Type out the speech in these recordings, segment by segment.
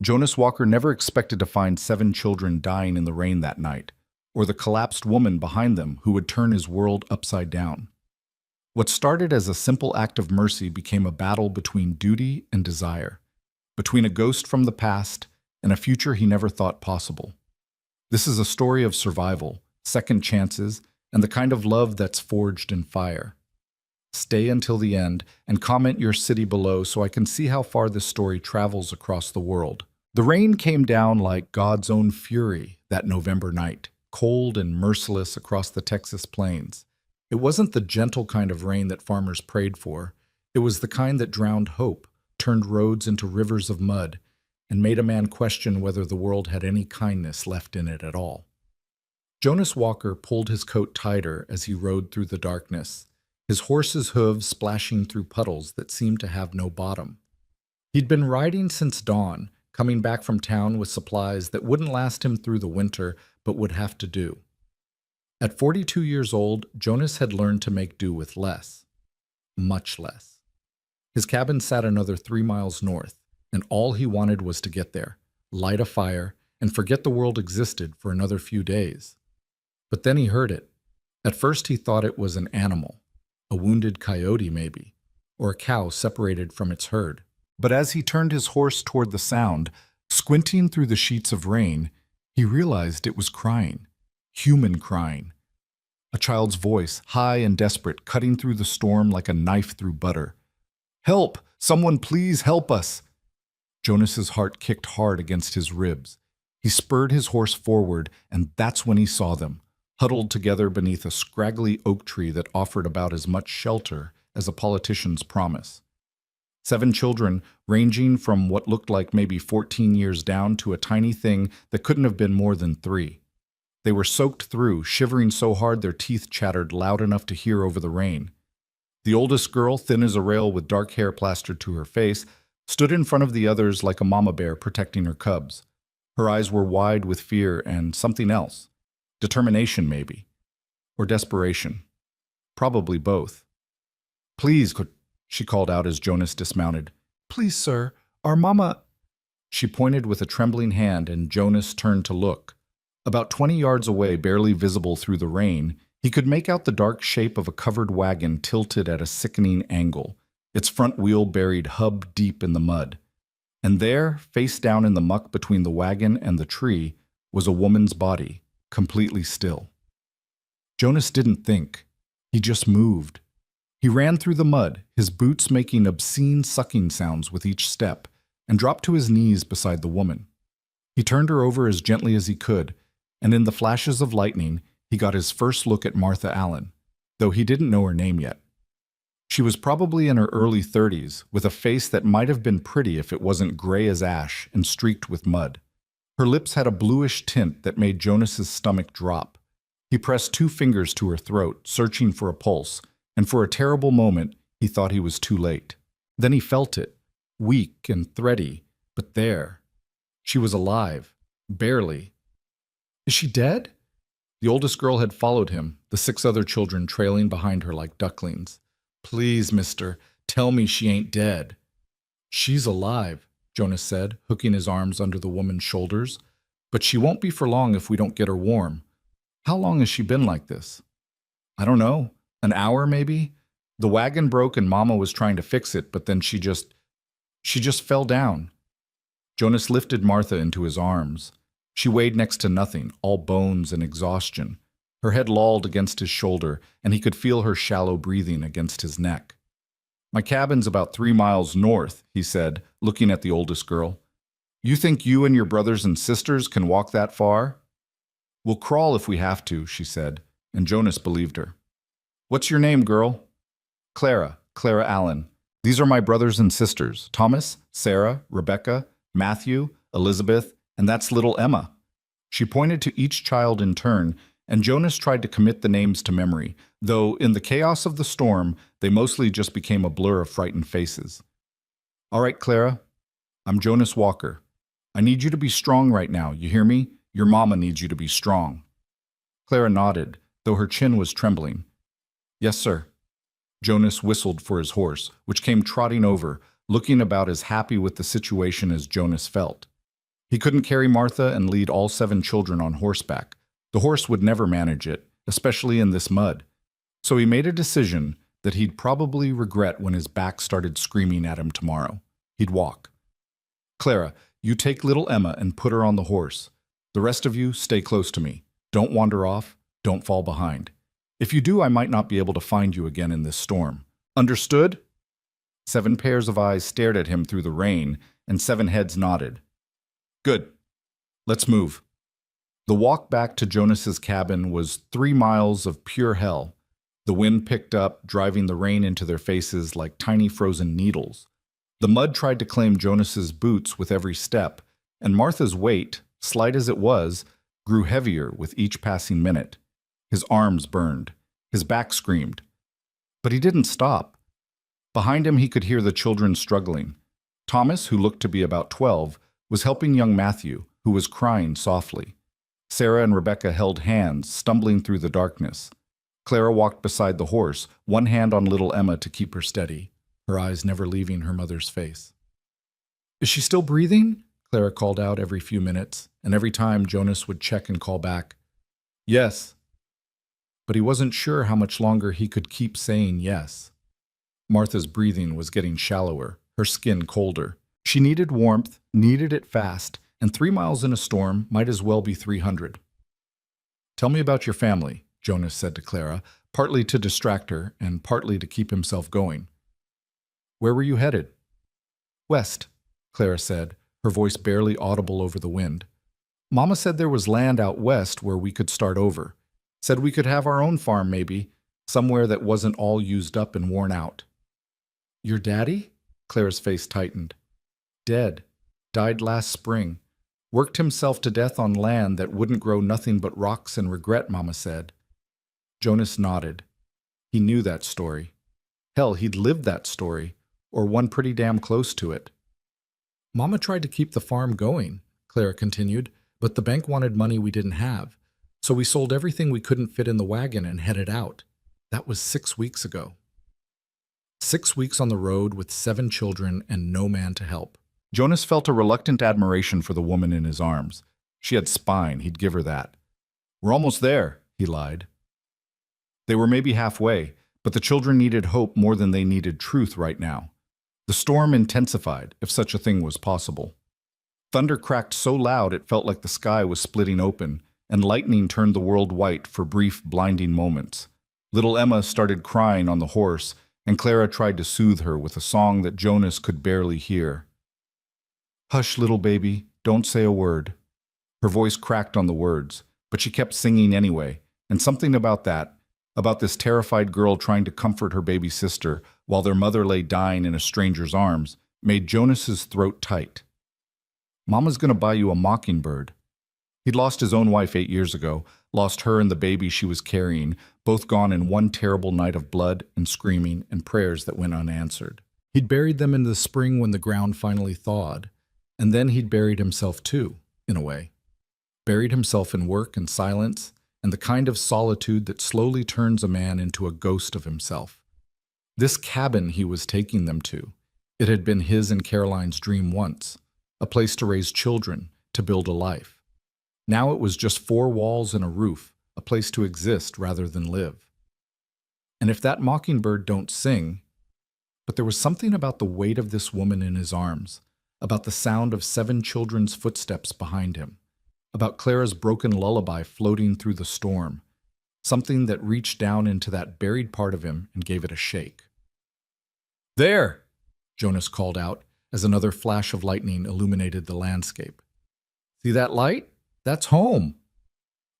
Jonas Walker never expected to find 7 children dying in the rain that night, or the collapsed woman behind them who would turn his world upside down. What started as a simple act of mercy became a battle between duty and desire, between a ghost from the past and a future he never thought possible. This is a story of survival, second chances, and the kind of love that's forged in fire. Stay until the end and comment your city below so I can see how far this story travels across the world. The rain came down like God's own fury that November night, cold and merciless across the Texas plains. It wasn't the gentle kind of rain that farmers prayed for. It was the kind that drowned hope, turned roads into rivers of mud, and made a man question whether the world had any kindness left in it at all. Jonas Walker pulled his coat tighter as he rode through the darkness, his horse's hooves splashing through puddles that seemed to have no bottom. He'd been riding since dawn, coming back from town with supplies that wouldn't last him through the winter but would have to do. At 42 years old, Jonas had learned to make do with less. Much less. His cabin sat another 3 miles north, and all he wanted was to get there, light a fire, and forget the world existed for another few days. But then he heard it. At first he thought it was an animal, a wounded coyote maybe, or a cow separated from its herd. But as he turned his horse toward the sound, squinting through the sheets of rain, he realized it was crying, human crying. A child's voice, high and desperate, cutting through the storm like a knife through butter. "Help! Someone please help us!" Jonas's heart kicked hard against his ribs. He spurred his horse forward, and that's when he saw them, huddled together beneath a scraggly oak tree that offered about as much shelter as a politician's promise. 7 children, ranging from what looked like maybe 14 years down to a tiny thing that couldn't have been more than 3. They were soaked through, shivering so hard their teeth chattered loud enough to hear over the rain. The oldest girl, thin as a rail with dark hair plastered to her face, stood in front of the others like a mama bear protecting her cubs. Her eyes were wide with fear and something else. Determination, maybe. Or desperation. Probably both. "Please," she called out as Jonas dismounted. "Please, sir, our mama—" She pointed with a trembling hand, and Jonas turned to look. About 20 yards away, barely visible through the rain, he could make out the dark shape of a covered wagon tilted at a sickening angle, its front wheel buried hub deep in the mud. And there, face down in the muck between the wagon and the tree, was a woman's body, completely still. Jonas didn't think. He just moved. He ran through the mud, his boots making obscene sucking sounds with each step, and dropped to his knees beside the woman. He turned her over as gently as he could, and in the flashes of lightning, he got his first look at Martha Allen, though he didn't know her name yet. She was probably in her early 30s, with a face that might have been pretty if it wasn't gray as ash and streaked with mud. Her lips had a bluish tint that made Jonas's stomach drop. He pressed 2 fingers to her throat, searching for a pulse, and for a terrible moment, he thought he was too late. Then he felt it, weak and thready, but there. She was alive, barely. "Is she dead?" The oldest girl had followed him, the 6 other children trailing behind her like ducklings. "Please, mister, tell me she ain't dead." "She's alive," Jonas said, hooking his arms under the woman's shoulders. "But she won't be for long if we don't get her warm. How long has she been like this?" "I don't know. An hour, maybe? The wagon broke and Mama was trying to fix it, but then she just fell down." Jonas lifted Martha into his arms. She weighed next to nothing, all bones and exhaustion. Her head lolled against his shoulder, and he could feel her shallow breathing against his neck. "My cabin's about 3 miles north," he said, looking at the oldest girl. "You think you and your brothers and sisters can walk that far?" "We'll crawl if we have to," she said, and Jonas believed her. "What's your name, girl?" Clara Allen. "These are my brothers and sisters, Thomas, Sarah, Rebecca, Matthew, Elizabeth, and that's little Emma." She pointed to each child in turn, and Jonas tried to commit the names to memory, though in the chaos of the storm, they mostly just became a blur of frightened faces. "All right, Clara, I'm Jonas Walker. I need you to be strong right now, you hear me? Your mama needs you to be strong." Clara nodded, though her chin was trembling. "Yes, sir." Jonas whistled for his horse, which came trotting over, looking about as happy with the situation as Jonas felt. He couldn't carry Martha and lead all 7 children on horseback. The horse would never manage it, especially in this mud. So he made a decision that he'd probably regret when his back started screaming at him tomorrow. He'd walk. Clara, you take little Emma and put her on the horse. The rest of you stay close to me. Don't wander off. Don't fall behind. If you do, I might not be able to find you again in this storm. Understood? 7 pairs of eyes stared at him through the rain, and 7 heads nodded. Good. Let's move. The walk back to Jonas's cabin was 3 miles of pure hell. The wind picked up, driving the rain into their faces like tiny frozen needles. The mud tried to claim Jonas's boots with every step, and Martha's weight, slight as it was, grew heavier with each passing minute. His arms burned. His back screamed. But he didn't stop. Behind him he could hear the children struggling. Thomas, who looked to be about 12, was helping young Matthew, who was crying softly. Sarah and Rebecca held hands, stumbling through the darkness. Clara walked beside the horse, one hand on little Emma to keep her steady, her eyes never leaving her mother's face. Is she still breathing? Clara called out every few minutes, and every time Jonas would check and call back, yes. But he wasn't sure how much longer he could keep saying yes. Martha's breathing was getting shallower, her skin colder. She needed warmth, needed it fast, and 3 miles in a storm might as well be 300. Tell me about your family, Jonas said to Clara, partly to distract her and partly to keep himself going. Where were you headed? West, Clara said, her voice barely audible over the wind. Mama said there was land out west where we could start over. Said we could have our own farm maybe, somewhere that wasn't all used up and worn out. Your daddy? Clara's face tightened. Dead. Died last spring. Worked himself to death on land that wouldn't grow nothing but rocks and regret, Mama said. Jonas nodded. He knew that story. Hell, he'd lived that story, or one pretty damn close to it. Mama tried to keep the farm going, Clara continued, but the bank wanted money we didn't have, so we sold everything we couldn't fit in the wagon and headed out. That was 6 weeks ago. 6 weeks on the road with 7 children and no man to help. Jonas felt a reluctant admiration for the woman in his arms. She had spine, he'd give her that. We're almost there, he lied. They were maybe halfway, but the children needed hope more than they needed truth right now. The storm intensified, if such a thing was possible. Thunder cracked so loud it felt like the sky was splitting open, and lightning turned the world white for brief, blinding moments. Little Emma started crying on the horse, and Clara tried to soothe her with a song that Jonas could barely hear. Hush, little baby, don't say a word. Her voice cracked on the words, but she kept singing anyway, and something about that, about this terrified girl trying to comfort her baby sister while their mother lay dying in a stranger's arms, made Jonas's throat tight. Mama's gonna buy you a mockingbird. He'd lost his own wife 8 years ago, lost her and the baby she was carrying, both gone in one terrible night of blood and screaming and prayers that went unanswered. He'd buried them in the spring when the ground finally thawed, and then he'd buried himself too, in a way. Buried himself in work and silence, and the kind of solitude that slowly turns a man into a ghost of himself. This cabin he was taking them to, it had been his and Caroline's dream once, a place to raise children, to build a life. Now it was just 4 walls and a roof, a place to exist rather than live. And if that mockingbird don't sing, but there was something about the weight of this woman in his arms, about the sound of 7 children's footsteps behind him, about Clara's broken lullaby floating through the storm, something that reached down into that buried part of him and gave it a shake. There! Jonas called out as another flash of lightning illuminated the landscape. See that light? That's home!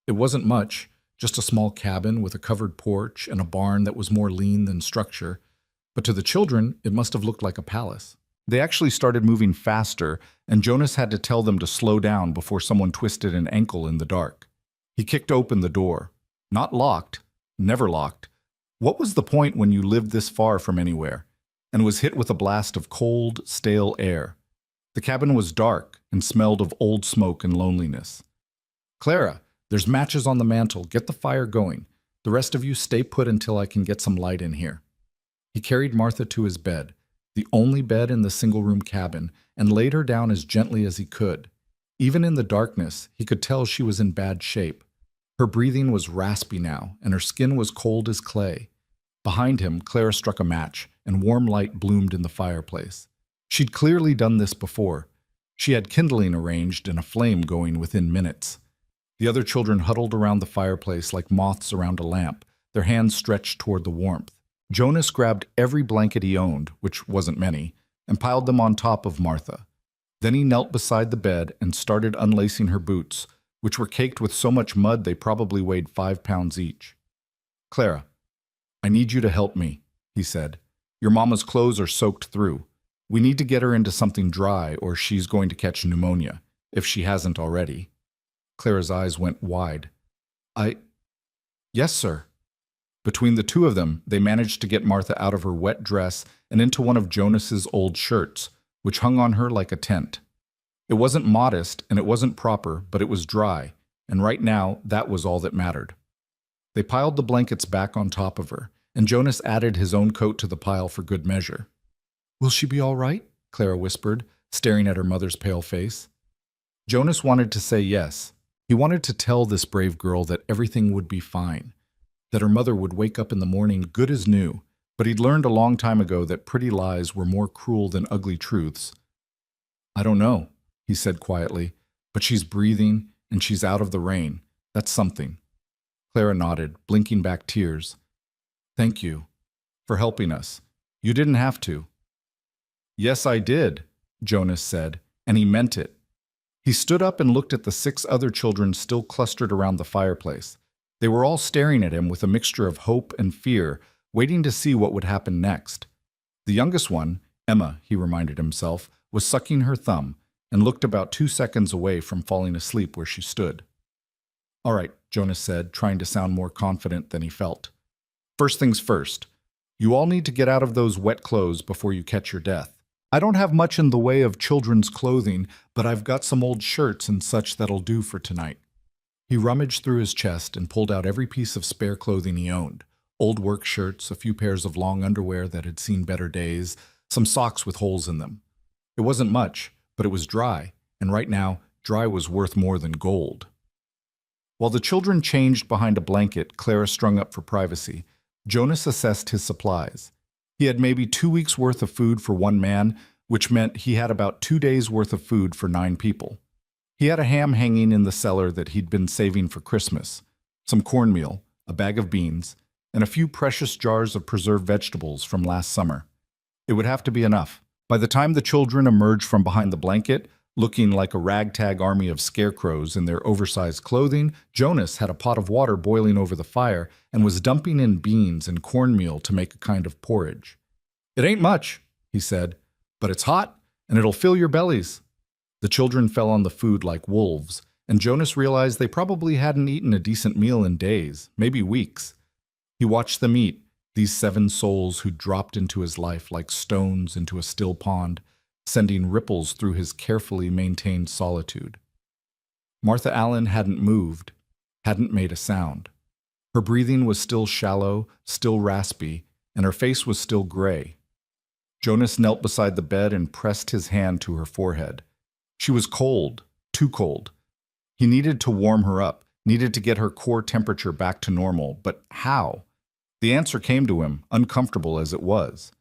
It wasn't much, just a small cabin with a covered porch and a barn that was more lean than structure, but to the children it must have looked like a palace. They actually started moving faster, and Jonas had to tell them to slow down before someone twisted an ankle in the dark. He kicked open the door. Not locked, never locked. What was the point when you lived this far from anywhere, and was hit with a blast of cold, stale air? The cabin was dark and smelled of old smoke and loneliness. Clara, there's matches on the mantel. Get the fire going. The rest of you stay put until I can get some light in here. He carried Martha to his bed, the only bed in the single-room cabin, and laid her down as gently as he could. Even in the darkness, he could tell she was in bad shape. Her breathing was raspy now, and her skin was cold as clay. Behind him, Clara struck a match, and warm light bloomed in the fireplace. She'd clearly done this before. She had kindling arranged and a flame going within minutes. The other children huddled around the fireplace like moths around a lamp, their hands stretched toward the warmth. Jonas grabbed every blanket he owned, which wasn't many, and piled them on top of Martha. Then he knelt beside the bed and started unlacing her boots, which were caked with so much mud they probably weighed 5 pounds each. "Clara, I need you to help me," he said. "Your mama's clothes are soaked through. We need to get her into something dry or she's going to catch pneumonia, if she hasn't already." Clara's eyes went wide. Yes, sir." Between the two of them, they managed to get Martha out of her wet dress and into one of Jonas's old shirts, which hung on her like a tent. It wasn't modest and it wasn't proper, but it was dry, and right now that was all that mattered. They piled the blankets back on top of her, and Jonas added his own coat to the pile for good measure. "Will she be all right?" Clara whispered, staring at her mother's pale face. Jonas wanted to say yes. He wanted to tell this brave girl that everything would be fine, that her mother would wake up in the morning good as new, but he'd learned a long time ago that pretty lies were more cruel than ugly truths. "I don't know," he said quietly, "but she's breathing and she's out of the rain. That's something." Clara nodded, blinking back tears. "Thank you for helping us. You didn't have to." "Yes, I did," Jonas said, and he meant it. He stood up and looked at the 6 other children still clustered around the fireplace. They were all staring at him with a mixture of hope and fear, waiting to see what would happen next. The youngest one, Emma, he reminded himself, was sucking her thumb and looked about 2 seconds away from falling asleep where she stood. "All right," Jonas said, trying to sound more confident than he felt. "First things first. You all need to get out of those wet clothes before you catch your death. I don't have much in the way of children's clothing, but I've got some old shirts and such that'll do for tonight." He rummaged through his chest and pulled out every piece of spare clothing he owned. Old work shirts, a few pairs of long underwear that had seen better days, some socks with holes in them. It wasn't much, but it was dry, and right now, dry was worth more than gold. While the children changed behind a blanket Clara strung up for privacy, Jonas assessed his supplies. He had maybe 2 weeks' worth of food for one man, which meant he had about 2 days' worth of food for 9 people. He had a ham hanging in the cellar that he'd been saving for Christmas, some cornmeal, a bag of beans, and a few precious jars of preserved vegetables from last summer. It would have to be enough. By the time the children emerged from behind the blanket, looking like a ragtag army of scarecrows in their oversized clothing, Jonas had a pot of water boiling over the fire and was dumping in beans and cornmeal to make a kind of porridge. "It ain't much," he said, "but it's hot, and it'll fill your bellies." The children fell on the food like wolves, and Jonas realized they probably hadn't eaten a decent meal in days, maybe weeks. He watched them eat, these 7 souls who dropped into his life like stones into a still pond, sending ripples through his carefully maintained solitude. Martha Allen hadn't moved, hadn't made a sound. Her breathing was still shallow, still raspy, and her face was still gray. Jonas knelt beside the bed and pressed his hand to her forehead. She was cold, too cold. He needed to warm her up, needed to get her core temperature back to normal, but how? The answer came to him, uncomfortable as it was.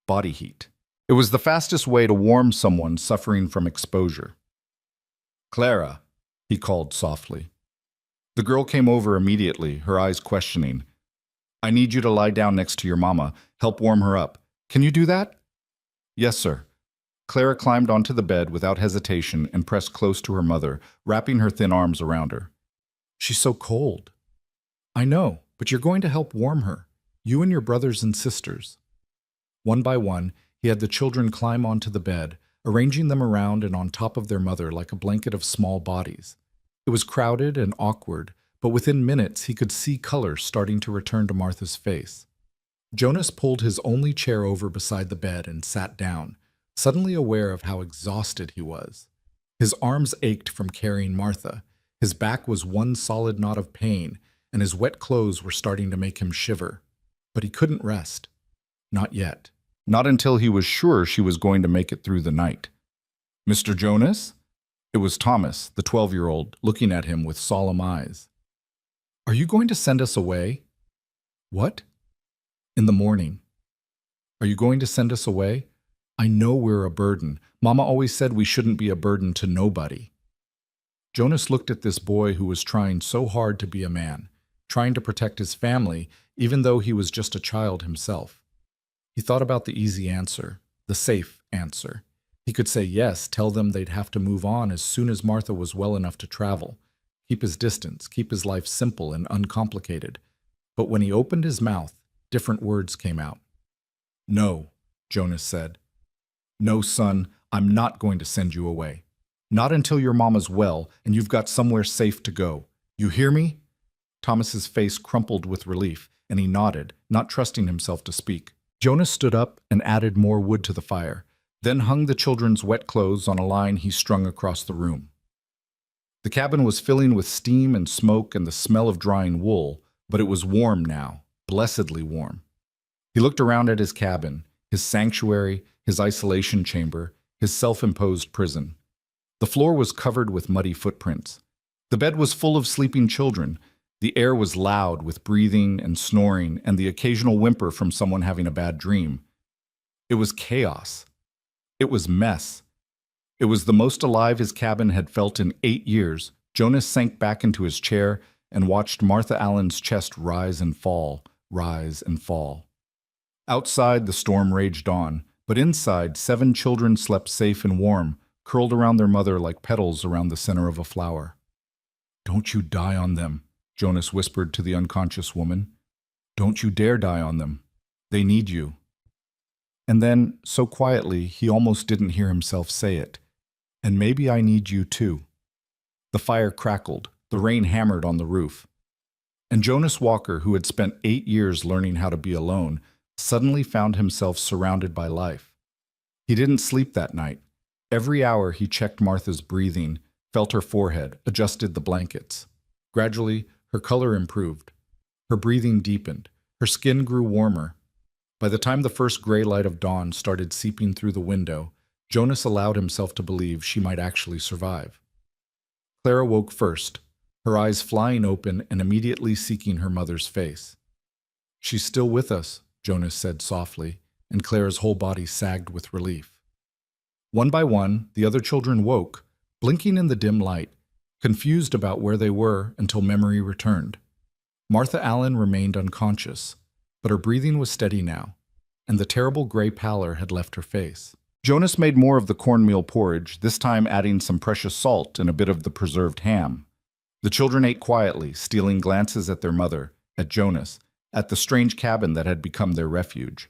Body heat. It was the fastest way to warm someone suffering from exposure. "Clara," he called softly. The girl came over immediately, her eyes questioning. "I need you to lie down next to your mama, help warm her up. Can you do that?" "Yes, sir." Clara climbed onto the bed without hesitation and pressed close to her mother, wrapping her thin arms around her. "She's so cold." "I know, but you're going to help warm her, you and your brothers and sisters." One by one, he had the children climb onto the bed, arranging them around and on top of their mother like a blanket of small bodies. It was crowded and awkward, but within minutes he could see color starting to return to Martha's face. Jonas pulled his only chair over beside the bed and sat down, suddenly aware of how exhausted he was. His arms ached from carrying Martha, his back was one solid knot of pain, and his wet clothes were starting to make him shiver. But he couldn't rest. Not yet. Not until he was sure she was going to make it through the night. "Mr. Jonas?" It was Thomas, the 12-year-old, looking at him with solemn eyes. Are you going to send us away? What? In the morning. Are you going to send us away? I know we're a burden. Mama always said we shouldn't be a burden to nobody. Jonas looked at this boy who was trying so hard to be a man, trying to protect his family, even though he was just a child himself. He thought about the easy answer, the safe answer. He could say yes, tell them they'd have to move on as soon as Martha was well enough to travel, keep his distance, keep his life simple and uncomplicated. But when he opened his mouth, different words came out. No, Jonas said. No, son, I'm not going to send you away. Not until your mama's well and you've got somewhere safe to go. You hear me? Thomas's face crumpled with relief, and he nodded, not trusting himself to speak. Jonas stood up and added more wood to the fire, then hung the children's wet clothes on a line he strung across the room. The cabin was filling with steam and smoke and the smell of drying wool, but it was warm now, blessedly warm. He looked around at his cabin, his sanctuary, his isolation chamber, his self-imposed prison. The floor was covered with muddy footprints. The bed was full of sleeping children. The air was loud with breathing and snoring and the occasional whimper from someone having a bad dream. It was chaos. It was mess. It was the most alive his cabin had felt in 8 years. Jonas sank back into his chair and watched Martha Allen's chest rise and fall, rise and fall. Outside, the storm raged on, but inside, 7 children slept safe and warm, curled around their mother like petals around the center of a flower. Don't you die on them, Jonas whispered to the unconscious woman. Don't you dare die on them. They need you. And then, so quietly, he almost didn't hear himself say it. And maybe I need you too. The fire crackled, the rain hammered on the roof. And Jonas Walker, who had spent 8 years learning how to be alone, suddenly found himself surrounded by life. He didn't sleep that night. Every hour he checked Martha's breathing, felt her forehead, adjusted the blankets. Gradually, her color improved. Her breathing deepened. Her skin grew warmer. By the time the first gray light of dawn started seeping through the window, Jonas allowed himself to believe she might actually survive. Clara woke first, her eyes flying open and immediately seeking her mother's face. She's still with us, Jonas said softly, and Clara's whole body sagged with relief. One by one, the other children woke, blinking in the dim light, confused about where they were until memory returned. Martha Allen remained unconscious, but her breathing was steady now, and the terrible gray pallor had left her face. Jonas made more of the cornmeal porridge, this time adding some precious salt and a bit of the preserved ham. The children ate quietly, stealing glances at their mother, at Jonas, at the strange cabin that had become their refuge.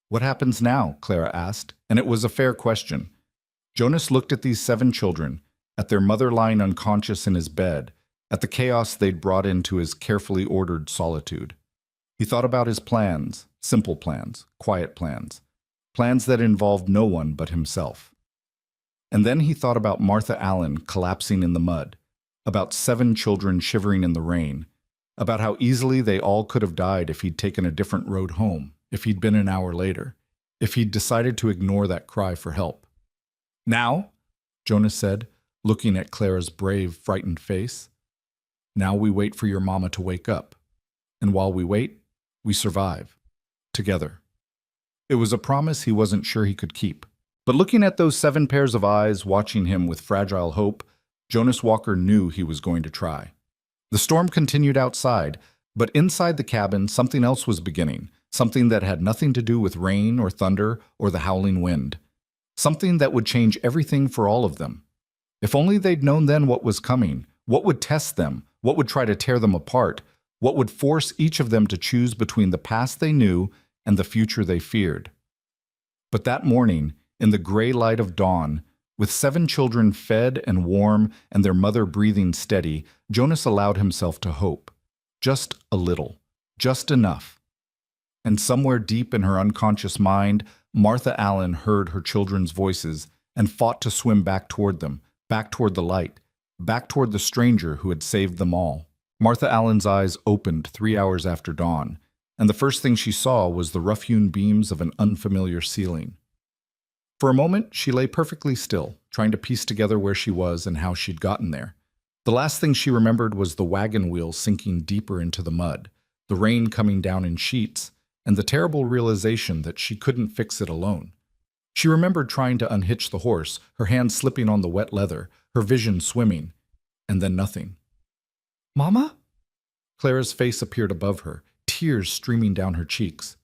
What happens now? Clara asked, and it was a fair question. Jonas looked at these 7 children, at their mother lying unconscious in his bed, at the chaos they'd brought into his carefully ordered solitude. He thought about his plans, simple plans, quiet plans, plans that involved no one but himself. And then he thought about Martha Allen collapsing in the mud, about 7 children shivering in the rain, about how easily they all could have died if he'd taken a different road home, if he'd been an hour later, if he'd decided to ignore that cry for help. Now, Jonas said, looking at Clara's brave, frightened face, now we wait for your mama to wake up. And while we wait, we survive. Together. It was a promise he wasn't sure he could keep. But looking at those 7 pairs of eyes watching him with fragile hope, Jonas Walker knew he was going to try. The storm continued outside, but inside the cabin something else was beginning, something that had nothing to do with rain or thunder or the howling wind. Something that would change everything for all of them. If only they'd known then what was coming, what would test them, what would try to tear them apart, what would force each of them to choose between the past they knew and the future they feared. But that morning, in the gray light of dawn, with 7 children fed and warm and their mother breathing steady, Jonas allowed himself to hope. Just a little. Just enough. And somewhere deep in her unconscious mind, Martha Allen heard her children's voices and fought to swim back toward them, back toward the light, back toward the stranger who had saved them all. Martha Allen's eyes opened 3 hours after dawn, and the first thing she saw was the rough-hewn beams of an unfamiliar ceiling. For a moment, she lay perfectly still, trying to piece together where she was and how she'd gotten there. The last thing she remembered was the wagon wheel sinking deeper into the mud, the rain coming down in sheets, and the terrible realization that she couldn't fix it alone. She remembered trying to unhitch the horse, her hands slipping on the wet leather, her vision swimming, and then nothing. "Mama?" Clara's face appeared above her, tears streaming down her cheeks.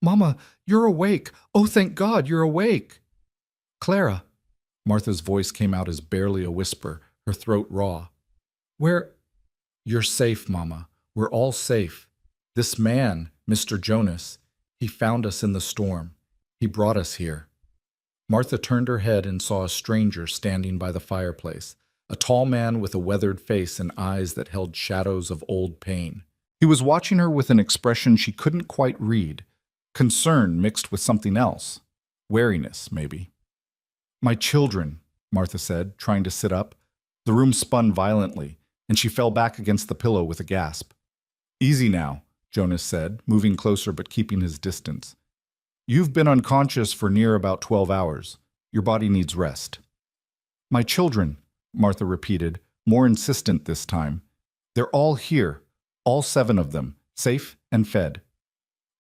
"Mama, you're awake! Oh, thank God, you're awake!" "Clara." Martha's voice came out as barely a whisper, her throat raw. "Where—" "You're safe, Mama. We're all safe. This man, Mr. Jonas, he found us in the storm. He brought us here." Martha turned her head and saw a stranger standing by the fireplace, a tall man with a weathered face and eyes that held shadows of old pain. He was watching her with an expression she couldn't quite read, concern mixed with something else. Wariness, maybe. "My children," Martha said, trying to sit up. The room spun violently, and she fell back against the pillow with a gasp. "Easy now," Jonas said, moving closer but keeping his distance. "You've been unconscious for near about 12 hours. Your body needs rest." "My children," Martha repeated, more insistent this time. "They're all here, all 7 of them, safe and fed."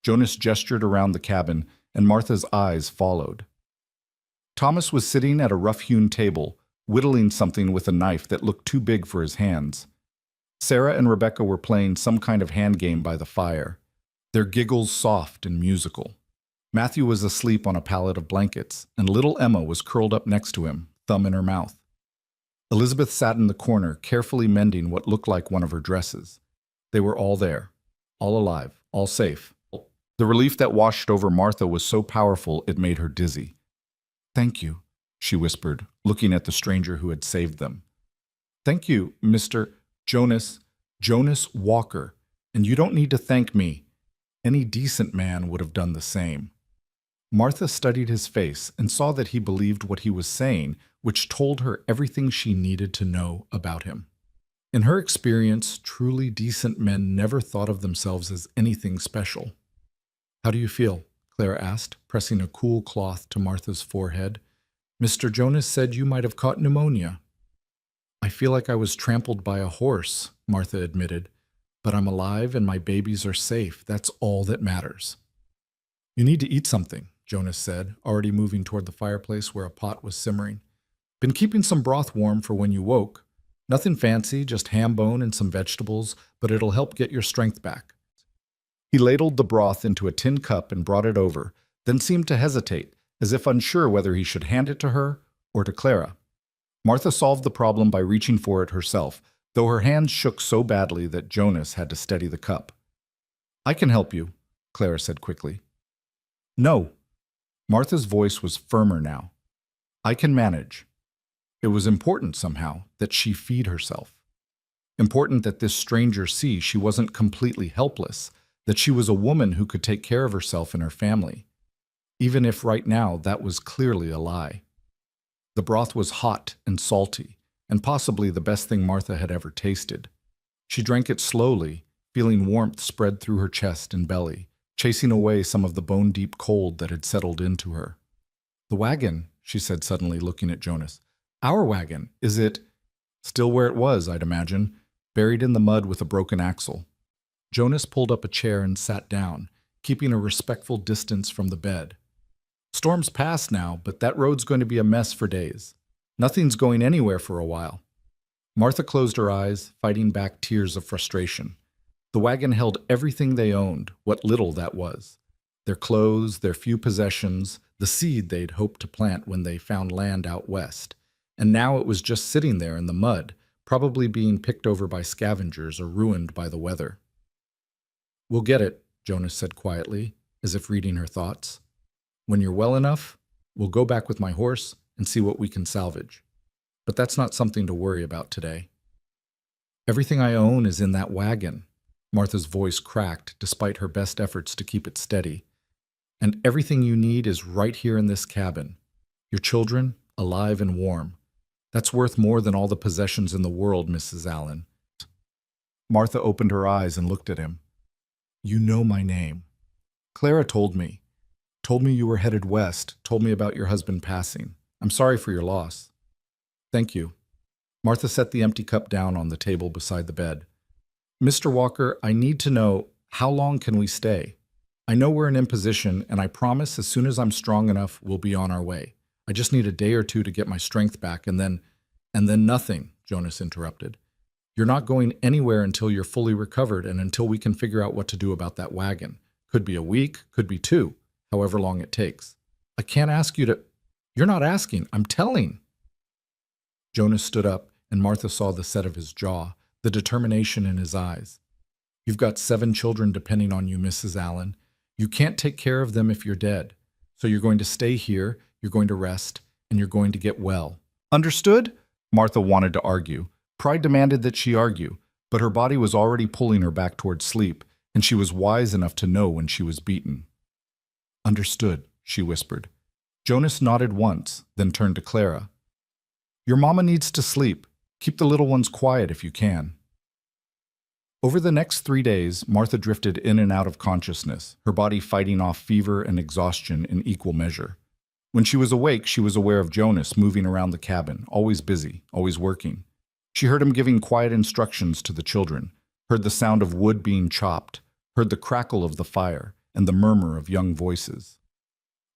Jonas gestured around the cabin, and Martha's eyes followed. Thomas was sitting at a rough-hewn table, whittling something with a knife that looked too big for his hands. Sarah and Rebecca were playing some kind of hand game by the fire, their giggles soft and musical. Matthew was asleep on a pallet of blankets, and little Emma was curled up next to him, thumb in her mouth. Elizabeth sat in the corner, carefully mending what looked like one of her dresses. They were all there, all alive, all safe. The relief that washed over Martha was so powerful it made her dizzy. "Thank you," she whispered, looking at the stranger who had saved them. "Thank you, Mr. Jonas Walker, and you don't need to thank me. Any decent man would have done the same." Martha studied his face and saw that he believed what he was saying, which told her everything she needed to know about him. In her experience, truly decent men never thought of themselves as anything special. "How do you feel?" Clara asked, pressing a cool cloth to Martha's forehead. "Mr. Jonas said you might have caught pneumonia." "I feel like I was trampled by a horse," Martha admitted. "But I'm alive and my babies are safe. That's all that matters." "You need to eat something," Jonas said, already moving toward the fireplace where a pot was simmering. "Been keeping some broth warm for when you woke. Nothing fancy, just ham bone and some vegetables, but it'll help get your strength back." He ladled the broth into a tin cup and brought it over, then seemed to hesitate, as if unsure whether he should hand it to her or to Clara. Martha solved the problem by reaching for it herself, though her hands shook so badly that Jonas had to steady the cup. "I can help you," Clara said quickly. "No." Martha's voice was firmer now. "I can manage." It was important somehow that she feed herself. Important that this stranger see she wasn't completely helpless, that she was a woman who could take care of herself and her family, even if right now that was clearly a lie. The broth was hot and salty, and possibly the best thing Martha had ever tasted. She drank it slowly, feeling warmth spread through her chest and belly, chasing away some of the bone-deep cold that had settled into her. "The wagon," she said suddenly, looking at Jonas. "Our wagon, is it—" "Still where it was, I'd imagine, buried in the mud with a broken axle." Jonas pulled up a chair and sat down, keeping a respectful distance from the bed. "Storm's past now, but that road's going to be a mess for days. Nothing's going anywhere for a while." Martha closed her eyes, fighting back tears of frustration. The wagon held everything they owned, what little that was. Their clothes, their few possessions, the seed they'd hoped to plant when they found land out west. And now it was just sitting there in the mud, probably being picked over by scavengers or ruined by the weather. "We'll get it," Jonas said quietly, as if reading her thoughts. "When you're well enough, we'll go back with my horse and see what we can salvage. But that's not something to worry about today." "Everything I own is in that wagon." Martha's voice cracked despite her best efforts to keep it steady. "And everything you need is right here in this cabin. Your children, alive and warm. That's worth more than all the possessions in the world, Mrs. Allen." Martha opened her eyes and looked at him. "You know my name." "Clara told me." Told me you were headed west, told me about your husband passing. I'm sorry for your loss. Thank you. Martha set the empty cup down on the table beside the bed. Mr. Walker, I need to know, how long can we stay? I know we're an imposition, and I promise as soon as I'm strong enough, we'll be on our way. I just need a day or two to get my strength back, and then nothing, Jonas interrupted. You're not going anywhere until you're fully recovered and until we can figure out what to do about that wagon. Could be a week, could be two, however long it takes. I can't ask you to... You're not asking, I'm telling. Jonas stood up, and Martha saw the set of his jaw, the determination in his eyes. You've got 7 children depending on you, Mrs. Allen. You can't take care of them if you're dead. So you're going to stay here, you're going to rest, and you're going to get well. Understood? Martha wanted to argue. Pride demanded that she argue, but her body was already pulling her back toward sleep, and she was wise enough to know when she was beaten. Understood, she whispered. Jonas nodded once, then turned to Clara. Your mama needs to sleep. Keep the little ones quiet if you can. Over the next 3 days, Martha drifted in and out of consciousness, her body fighting off fever and exhaustion in equal measure. When she was awake, she was aware of Jonas moving around the cabin, always busy, always working. She heard him giving quiet instructions to the children, heard the sound of wood being chopped, heard the crackle of the fire, and the murmur of young voices.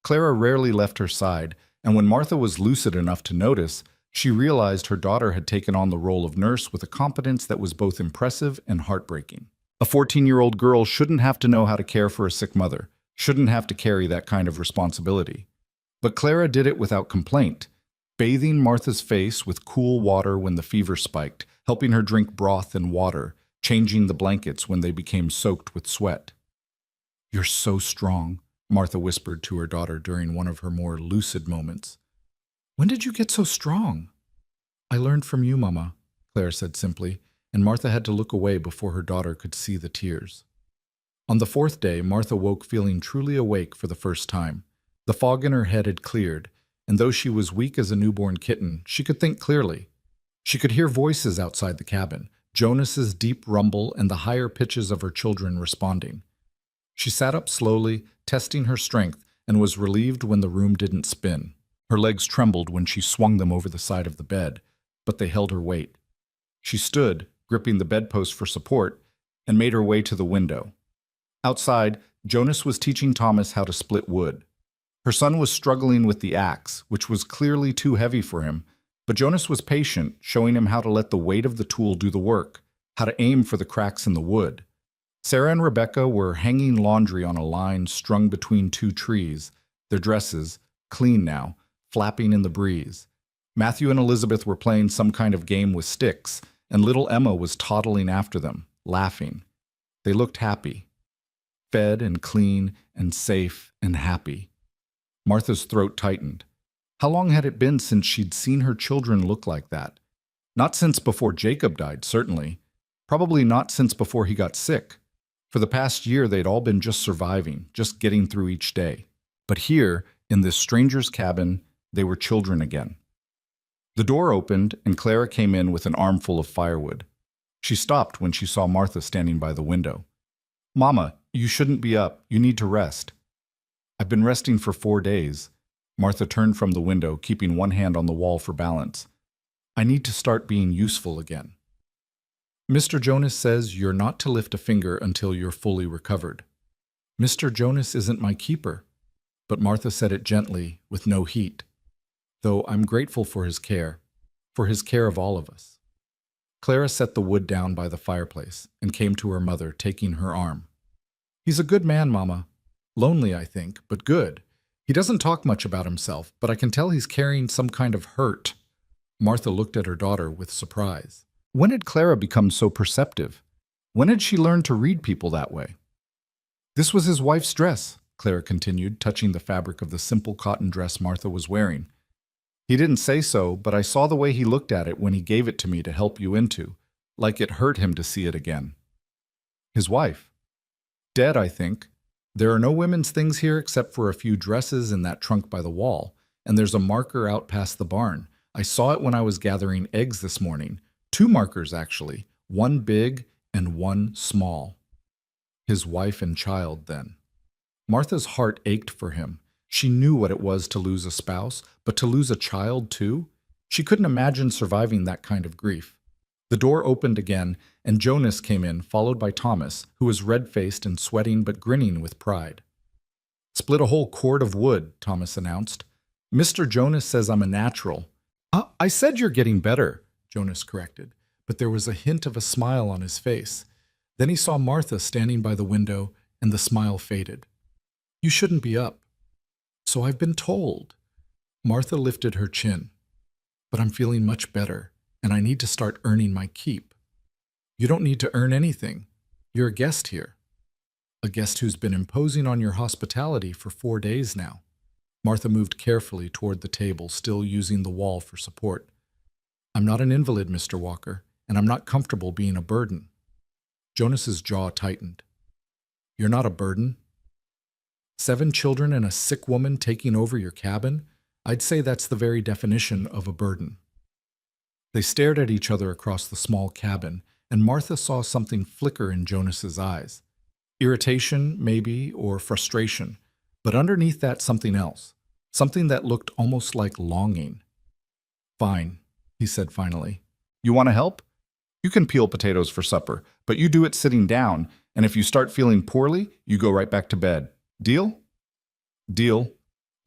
Clara rarely left her side, and when Martha was lucid enough to notice, she realized her daughter had taken on the role of nurse with a competence that was both impressive and heartbreaking. A 14-year-old girl shouldn't have to know how to care for a sick mother, shouldn't have to carry that kind of responsibility. But Clara did it without complaint, bathing Martha's face with cool water when the fever spiked, helping her drink broth and water, changing the blankets when they became soaked with sweat. You're so strong, Martha whispered to her daughter during one of her more lucid moments. When did you get so strong? I learned from you, Mama, Clara said simply, and Martha had to look away before her daughter could see the tears. On the 4th day, Martha woke feeling truly awake for the first time. The fog in her head had cleared, and though she was weak as a newborn kitten, she could think clearly. She could hear voices outside the cabin, Jonas's deep rumble and the higher pitches of her children responding. She sat up slowly, testing her strength, and was relieved when the room didn't spin. Her legs trembled when she swung them over the side of the bed, but they held her weight. She stood, gripping the bedpost for support, and made her way to the window. Outside, Jonas was teaching Thomas how to split wood. Her son was struggling with the axe, which was clearly too heavy for him, but Jonas was patient, showing him how to let the weight of the tool do the work, how to aim for the cracks in the wood. Sarah and Rebecca were hanging laundry on a line strung between 2 trees, their dresses, clean now, flapping in the breeze. Matthew and Elizabeth were playing some kind of game with sticks, and little Emma was toddling after them, laughing. They looked happy. Fed and clean and safe and happy. Martha's throat tightened. How long had it been since she'd seen her children look like that? Not since before Jacob died, certainly. Probably not since before he got sick. For the past year, they'd all been just surviving, just getting through each day. But here, in this stranger's cabin, they were children again. The door opened, and Clara came in with an armful of firewood. She stopped when she saw Martha standing by the window. Mama, you shouldn't be up. You need to rest. I've been resting for 4 days. Martha turned from the window, keeping one hand on the wall for balance. I need to start being useful again. Mr. Jonas says you're not to lift a finger until you're fully recovered. Mr. Jonas isn't my keeper. But Martha said it gently, with no heat. Though I'm grateful for his care of all of us. Clara set the wood down by the fireplace and came to her mother, taking her arm. He's a good man, Mama. Lonely, I think, but good. He doesn't talk much about himself, but I can tell he's carrying some kind of hurt. Martha looked at her daughter with surprise. When had Clara become so perceptive? When had she learned to read people that way? This was his wife's dress, Clara continued, touching the fabric of the simple cotton dress Martha was wearing. He didn't say so, but I saw the way he looked at it when he gave it to me to help you into, like it hurt him to see it again. His wife. Dead, I think. There are no women's things here except for a few dresses in that trunk by the wall, and there's a marker out past the barn. I saw it when I was gathering eggs this morning. 2 markers, actually, one big and one small. His wife and child, then. Martha's heart ached for him. She knew what it was to lose a spouse, but to lose a child too? She couldn't imagine surviving that kind of grief. The door opened again, and Jonas came in, followed by Thomas, who was red-faced and sweating but grinning with pride. "Split a whole cord of wood," Thomas announced. "Mr. Jonas says I'm a natural." I said you're getting better," Jonas corrected, but there was a hint of a smile on his face. Then he saw Martha standing by the window, and the smile faded. "You shouldn't be up." "So I've been told." Martha lifted her chin. "But I'm feeling much better, and I need to start earning my keep." "You don't need to earn anything. You're a guest here." "A guest who's been imposing on your hospitality for 4 days now." Martha moved carefully toward the table, still using the wall for support. "I'm not an invalid, Mr. Walker, and I'm not comfortable being a burden." Jonas's jaw tightened. "You're not a burden? 7 children and a sick woman taking over your cabin? I'd say that's the very definition of a burden." They stared at each other across the small cabin, and Martha saw something flicker in Jonas's eyes. Irritation, maybe, or frustration, but underneath that something else, something that looked almost like longing. "Fine," he said finally. "You want to help? You can peel potatoes for supper, but you do it sitting down, and if you start feeling poorly, you go right back to bed. Deal?" "Deal."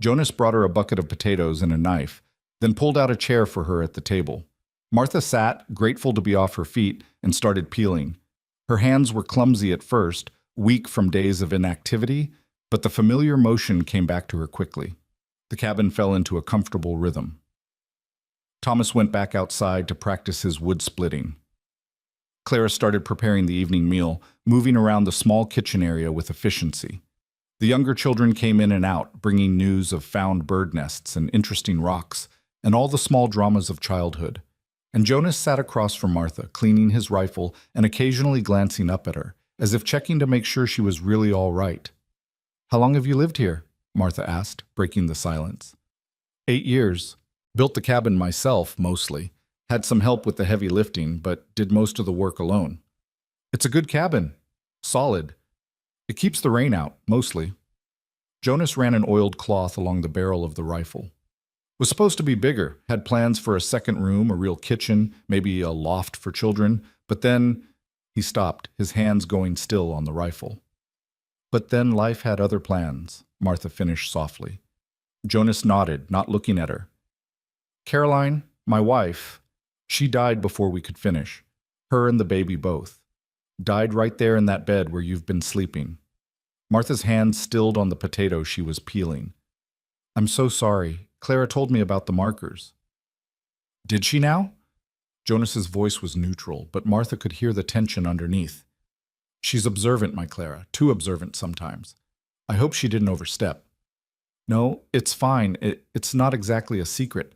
Jonas brought her a bucket of potatoes and a knife, then pulled out a chair for her at the table. Martha sat, grateful to be off her feet, and started peeling. Her hands were clumsy at first, weak from days of inactivity, but the familiar motion came back to her quickly. The cabin fell into a comfortable rhythm. Thomas went back outside to practice his wood splitting. Clara started preparing the evening meal, moving around the small kitchen area with efficiency. The younger children came in and out, bringing news of found bird nests and interesting rocks, and all the small dramas of childhood. And Jonas sat across from Martha, cleaning his rifle and occasionally glancing up at her, as if checking to make sure she was really all right. "How long have you lived here?" Martha asked, breaking the silence. 8 years. Built the cabin myself, mostly. Had some help with the heavy lifting, but did most of the work alone. It's a good cabin. Solid. It keeps the rain out, mostly. Jonas ran an oiled cloth along the barrel of the rifle. Was supposed to be bigger, had plans for a second room, a real kitchen, maybe a loft for children, but then he stopped, his hands going still on the rifle. "But then life had other plans," Martha finished softly. Jonas nodded, not looking at her. "Caroline, my wife, she died before we could finish. Her and the baby both. Died right there in that bed where you've been sleeping." Martha's hands stilled on the potato she was peeling. "I'm so sorry. Clara told me about the markers." "Did she now?" Jonas's voice was neutral, but Martha could hear the tension underneath. "She's observant, my Clara, too observant sometimes. I hope she didn't overstep." "No, it's fine. It's not exactly a secret."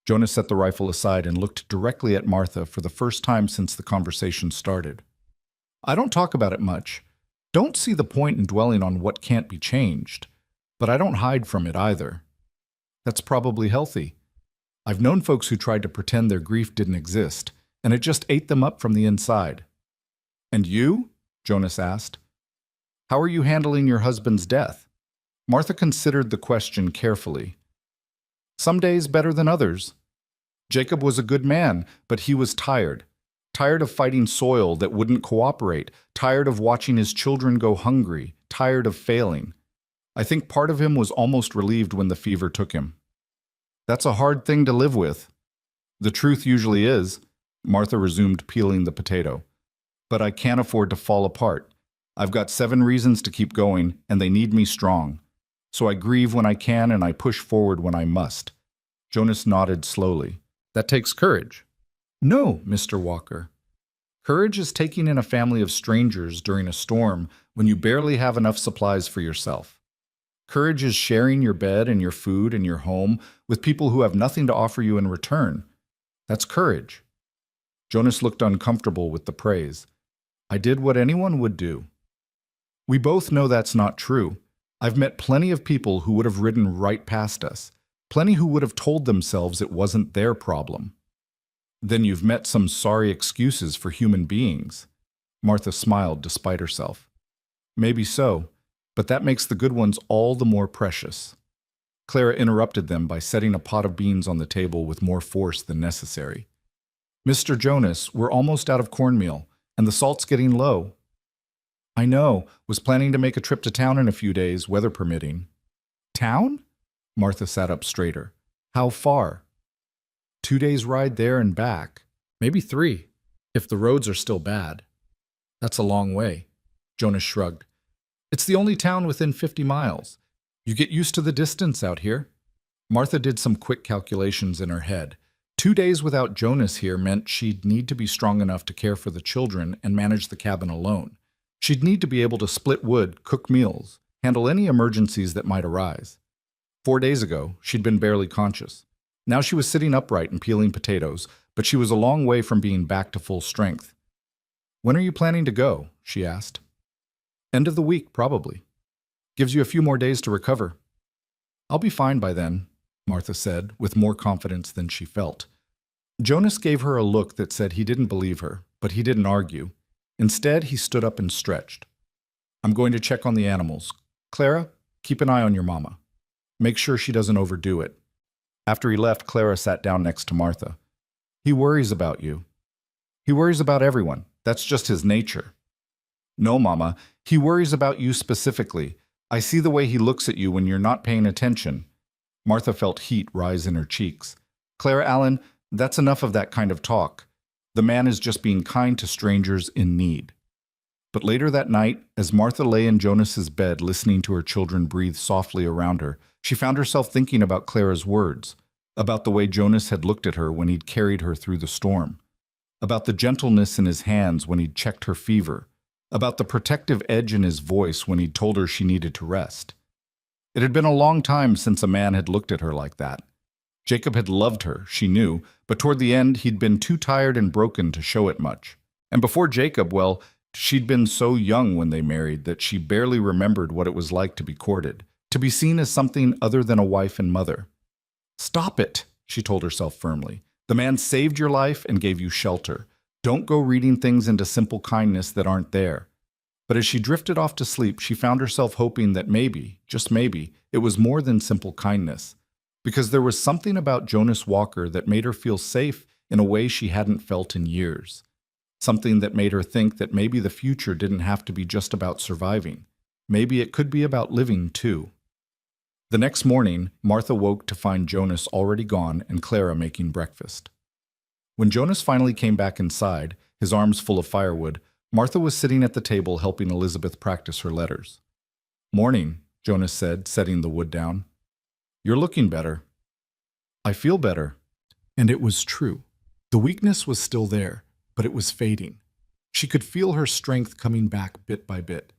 Jonas set the rifle aside and looked directly at Martha for the first time since the conversation started. "I don't talk about it much. Don't see the point in dwelling on what can't be changed. But I don't hide from it either. That's probably healthy. I've known folks who tried to pretend their grief didn't exist, and it just ate them up from the inside." "And you?" Jonas asked. "How are you handling your husband's death?" Martha considered the question carefully. "Some days better than others. Jacob was a good man, but he was tired. Tired of fighting soil that wouldn't cooperate, tired of watching his children go hungry, tired of failing. I think part of him was almost relieved when the fever took him. That's a hard thing to live with. The truth usually is," Martha resumed peeling the potato, "but I can't afford to fall apart. I've got 7 reasons to keep going, and they need me strong. So I grieve when I can and I push forward when I must." Jonas nodded slowly. "That takes courage." "No, Mr. Walker. Courage is taking in a family of strangers during a storm when you barely have enough supplies for yourself. Courage is sharing your bed and your food and your home with people who have nothing to offer you in return. That's courage." Jonas looked uncomfortable with the praise. "I did what anyone would do." "We both know that's not true. I've met plenty of people who would have ridden right past us, plenty who would have told themselves it wasn't their problem." "Then you've met some sorry excuses for human beings." Martha smiled despite herself. "Maybe so, but that makes the good ones all the more precious. Clara interrupted them by setting a pot of beans on the table with more force than necessary. Mr. Jonas, we're almost out of cornmeal, and the salt's getting low. I know, was planning to make a trip to town in a few days, weather permitting. Town? Martha sat up straighter. How far? 2 days' ride there and back. Maybe 3, if the roads are still bad. That's a long way. Jonas shrugged. It's the only town within 50 miles. You get used to the distance out here. Martha did some quick calculations in her head. 2 days without Jonas here meant she'd need to be strong enough to care for the children and manage the cabin alone. She'd need to be able to split wood, cook meals, handle any emergencies that might arise. 4 days ago, she'd been barely conscious. Now she was sitting upright and peeling potatoes, but she was a long way from being back to full strength. When are you planning to go? She asked. End of the week, probably. Gives you a few more days to recover. I'll be fine by then, Martha said, with more confidence than she felt. Jonas gave her a look that said he didn't believe her, but he didn't argue. Instead, he stood up and stretched. I'm going to check on the animals. Clara, keep an eye on your mama. Make sure she doesn't overdo it. After he left, Clara sat down next to Martha. He worries about you. He worries about everyone. That's just his nature. No, Mama, he worries about you specifically. I see the way he looks at you when you're not paying attention. Martha felt heat rise in her cheeks. Clara Allen, that's enough of that kind of talk. The man is just being kind to strangers in need. But later that night, as Martha lay in Jonas's bed listening to her children breathe softly around her, she found herself thinking about Clara's words, about the way Jonas had looked at her when he'd carried her through the storm, about the gentleness in his hands when he'd checked her fever, about the protective edge in his voice when he'd told her she needed to rest. It had been a long time since a man had looked at her like that. Jacob had loved her, she knew, but toward the end he'd been too tired and broken to show it much. And before Jacob, well, she'd been so young when they married that she barely remembered what it was like to be courted, to be seen as something other than a wife and mother. Stop it, she told herself firmly. The man saved your life and gave you shelter. Don't go reading things into simple kindness that aren't there. But as she drifted off to sleep, she found herself hoping that maybe, just maybe, it was more than simple kindness. Because there was something about Jonas Walker that made her feel safe in a way she hadn't felt in years. Something that made her think that maybe the future didn't have to be just about surviving. Maybe it could be about living, too. The next morning, Martha woke to find Jonas already gone and Clara making breakfast. When Jonas finally came back inside, his arms full of firewood, Martha was sitting at the table helping Elizabeth practice her letters. Morning, Jonas said, setting the wood down. You're looking better. I feel better. And it was true. The weakness was still there, but it was fading. She could feel her strength coming back bit by bit.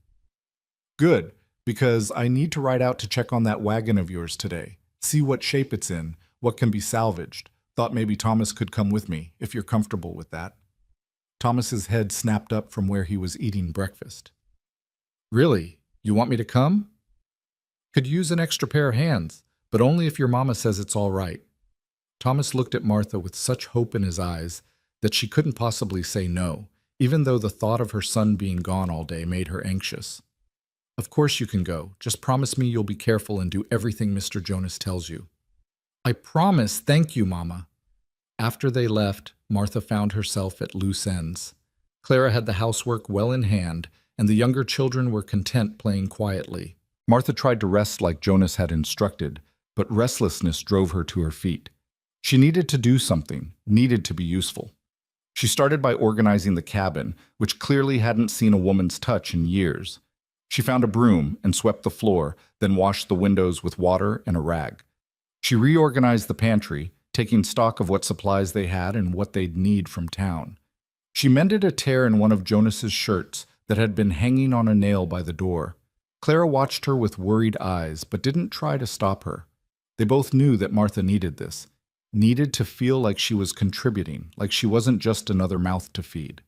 Good, because I need to ride out to check on that wagon of yours today. See what shape it's in, what can be salvaged. Thought maybe Thomas could come with me, if you're comfortable with that. Thomas's head snapped up from where he was eating breakfast. Really? You want me to come? Could use an extra pair of hands, but only if your mama says it's all right. Thomas looked at Martha with such hope in his eyes that she couldn't possibly say no, even though the thought of her son being gone all day made her anxious. Of course you can go. Just promise me you'll be careful and do everything Mr. Jonas tells you. I promise, thank you, Mama. After they left, Martha found herself at loose ends. Clara had the housework well in hand, and the younger children were content playing quietly. Martha tried to rest like Jonas had instructed, but restlessness drove her to her feet. She needed to do something, needed to be useful. She started by organizing the cabin, which clearly hadn't seen a woman's touch in years. She found a broom and swept the floor, then washed the windows with water and a rag. She reorganized the pantry, taking stock of what supplies they had and what they'd need from town. She mended a tear in one of Jonas's shirts that had been hanging on a nail by the door. Clara watched her with worried eyes, but didn't try to stop her. They both knew that Martha needed this, needed to feel like she was contributing, like she wasn't just another mouth to feed.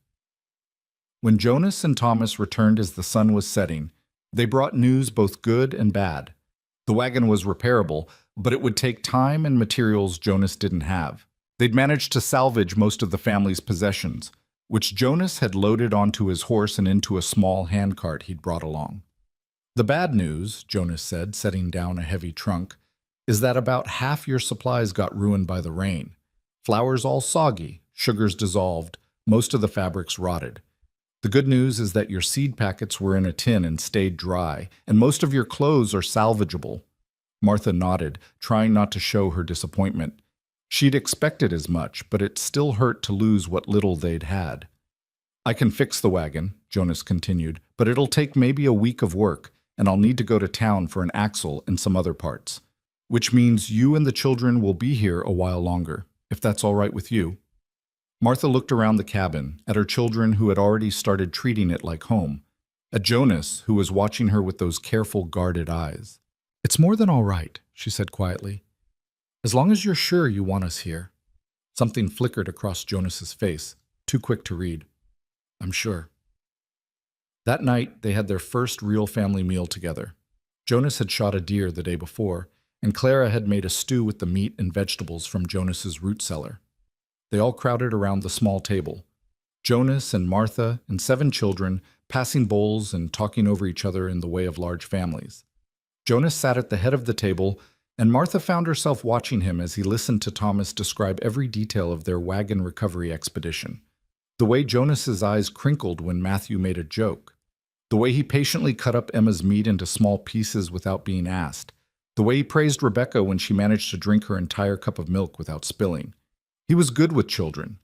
When Jonas and Thomas returned as the sun was setting, they brought news both good and bad. The wagon was repairable, but it would take time and materials Jonas didn't have. They'd managed to salvage most of the family's possessions, which Jonas had loaded onto his horse and into a small handcart he'd brought along. The bad news, Jonas said, setting down a heavy trunk, is that about half your supplies got ruined by the rain. Flour's all soggy, sugar's dissolved, most of the fabric's rotted. The good news is that your seed packets were in a tin and stayed dry, and most of your clothes are salvageable. Martha nodded, trying not to show her disappointment. She'd expected as much, but it still hurt to lose what little they'd had. I can fix the wagon, Jonas continued, but it'll take maybe a week of work, and I'll need to go to town for an axle and some other parts. Which means you and the children will be here a while longer, if that's all right with you. Martha looked around the cabin, at her children who had already started treating it like home, at Jonas, who was watching her with those careful, guarded eyes. "It's more than all right," she said quietly. "As long as you're sure you want us here." Something flickered across Jonas's face, too quick to read. "I'm sure." That night, they had their first real family meal together. Jonas had shot a deer the day before, and Clara had made a stew with the meat and vegetables from Jonas's root cellar. They all crowded around the small table. Jonas and Martha and 7 children, passing bowls and talking over each other in the way of large families. Jonas sat at the head of the table, and Martha found herself watching him as he listened to Thomas describe every detail of their wagon recovery expedition. The way Jonas's eyes crinkled when Matthew made a joke. The way he patiently cut up Emma's meat into small pieces without being asked. The way he praised Rebecca when she managed to drink her entire cup of milk without spilling. He was good with children,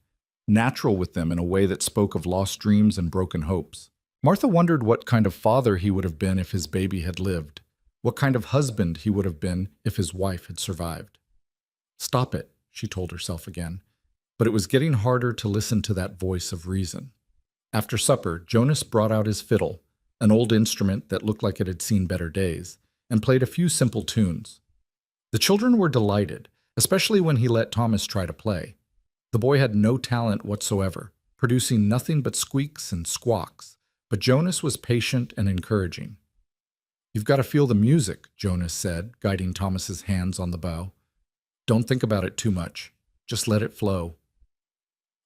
natural with them in a way that spoke of lost dreams and broken hopes. Martha wondered what kind of father he would have been if his baby had lived, what kind of husband he would have been if his wife had survived. "Stop it," she told herself again, but it was getting harder to listen to that voice of reason. After supper, Jonas brought out his fiddle, an old instrument that looked like it had seen better days, and played a few simple tunes. The children were delighted, especially when he let Thomas try to play. The boy had no talent whatsoever, producing nothing but squeaks and squawks, but Jonas was patient and encouraging. "You've got to feel the music," Jonas said, guiding Thomas's hands on the bow. "Don't think about it too much. Just let it flow."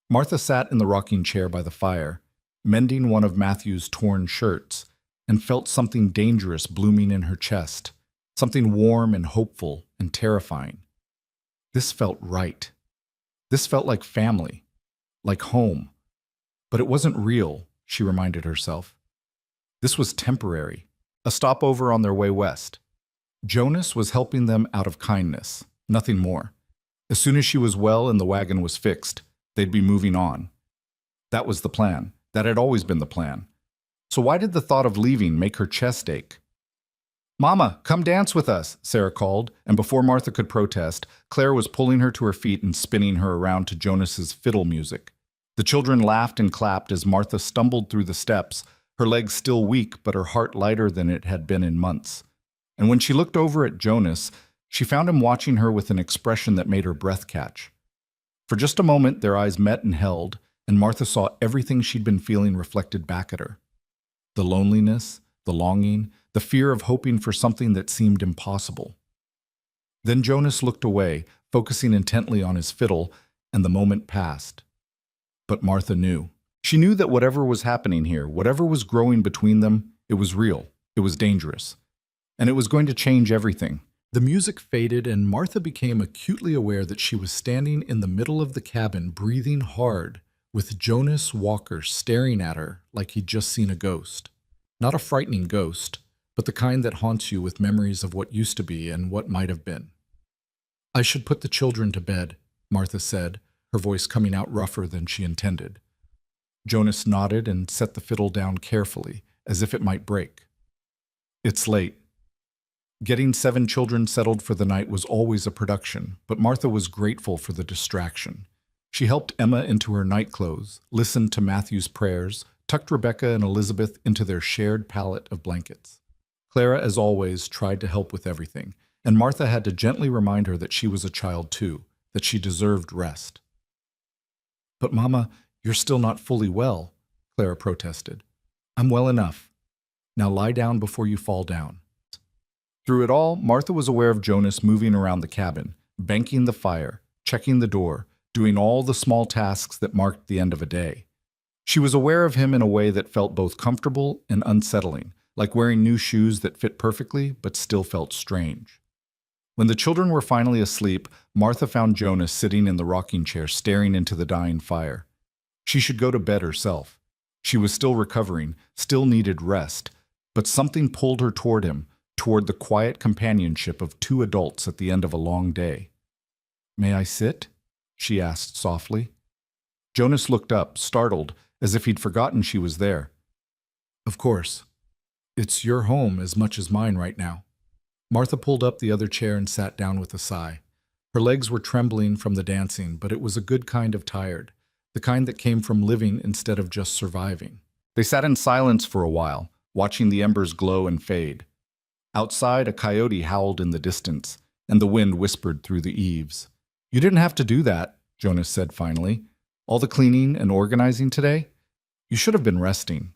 Martha sat in the rocking chair by the fire, mending one of Matthew's torn shirts, and felt something dangerous blooming in her chest, something warm and hopeful and terrifying. This felt right. This felt like family, like home. But it wasn't real, she reminded herself. This was temporary, a stopover on their way west. Jonas was helping them out of kindness, nothing more. As soon as she was well and the wagon was fixed, they'd be moving on. That was the plan. That had always been the plan. So why did the thought of leaving make her chest ache? "Mama, come dance with us," Sarah called, and before Martha could protest, Claire was pulling her to her feet and spinning her around to Jonas's fiddle music. The children laughed and clapped as Martha stumbled through the steps, her legs still weak but her heart lighter than it had been in months. And when she looked over at Jonas, she found him watching her with an expression that made her breath catch. For just a moment, their eyes met and held, and Martha saw everything she'd been feeling reflected back at her. The loneliness, the longing, the fear of hoping for something that seemed impossible. Then Jonas looked away, focusing intently on his fiddle, and the moment passed. But Martha knew. She knew that whatever was happening here, whatever was growing between them, it was real, it was dangerous. And it was going to change everything. The music faded, and Martha became acutely aware that she was standing in the middle of the cabin, breathing hard, with Jonas Walker staring at her like he'd just seen a ghost. Not a frightening ghost, but the kind that haunts you with memories of what used to be and what might have been. "I should put the children to bed," Martha said, her voice coming out rougher than she intended. Jonas nodded and set the fiddle down carefully, as if it might break. "It's late." Getting 7 children settled for the night was always a production, but Martha was grateful for the distraction. She helped Emma into her nightclothes, listened to Matthew's prayers, tucked Rebecca and Elizabeth into their shared pallet of blankets. Clara, as always, tried to help with everything, and Martha had to gently remind her that she was a child too, that she deserved rest. "But Mama, you're still not fully well," Clara protested. "I'm well enough. Now lie down before you fall down." Through it all, Martha was aware of Jonas moving around the cabin, banking the fire, checking the door, doing all the small tasks that marked the end of a day. She was aware of him in a way that felt both comfortable and unsettling, like wearing new shoes that fit perfectly but still felt strange. When the children were finally asleep, Martha found Jonas sitting in the rocking chair staring into the dying fire. She should go to bed herself. She was still recovering, still needed rest, but something pulled her toward him, toward the quiet companionship of two adults at the end of a long day. "May I sit?" she asked softly. Jonas looked up, startled, as if he'd forgotten she was there. "Of course. It's your home as much as mine right now." Martha pulled up the other chair and sat down with a sigh. Her legs were trembling from the dancing, but it was a good kind of tired, the kind that came from living instead of just surviving. They sat in silence for a while, watching the embers glow and fade. Outside, a coyote howled in the distance, and the wind whispered through the eaves. "You didn't have to do that," Jonas said finally. "All the cleaning and organizing today? You should have been resting."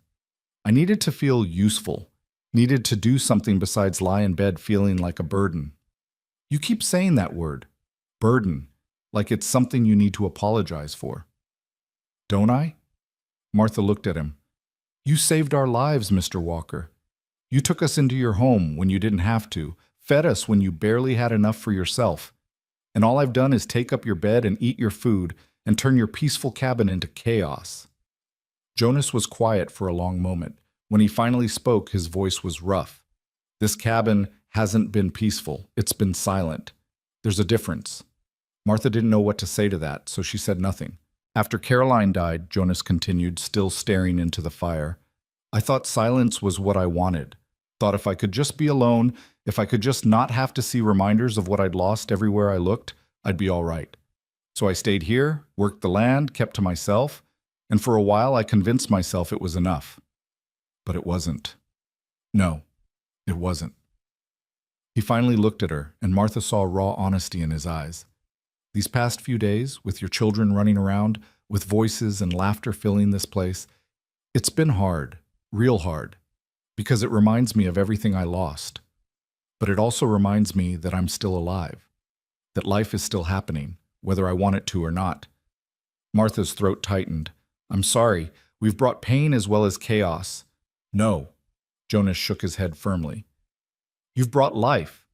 I needed to feel useful, needed to do something besides lie in bed feeling like a burden. "You keep saying that word, burden, like it's something you need to apologize for." "Don't I?" Martha looked at him. "You saved our lives, Mr. Walker. You took us into your home when you didn't have to, fed us when you barely had enough for yourself. And all I've done is take up your bed and eat your food and turn your peaceful cabin into chaos." Jonas was quiet for a long moment. When he finally spoke, his voice was rough. "This cabin hasn't been peaceful. It's been silent. There's a difference." Martha didn't know what to say to that, so she said nothing. "After Caroline died," Jonas continued, still staring into the fire, "I thought silence was what I wanted. Thought if I could just be alone, if I could just not have to see reminders of what I'd lost everywhere I looked, I'd be all right. So I stayed here, worked the land, kept to myself, and for a while I convinced myself it was enough. But it wasn't. No, it wasn't." He finally looked at her, and Martha saw raw honesty in his eyes. "These past few days, with your children running around, with voices and laughter filling this place, it's been hard, real hard, because it reminds me of everything I lost. But it also reminds me that I'm still alive, that life is still happening, whether I want it to or not." Martha's throat tightened. "I'm sorry, we've brought pain as well as chaos." "No," Jonas shook his head firmly. "You've brought life,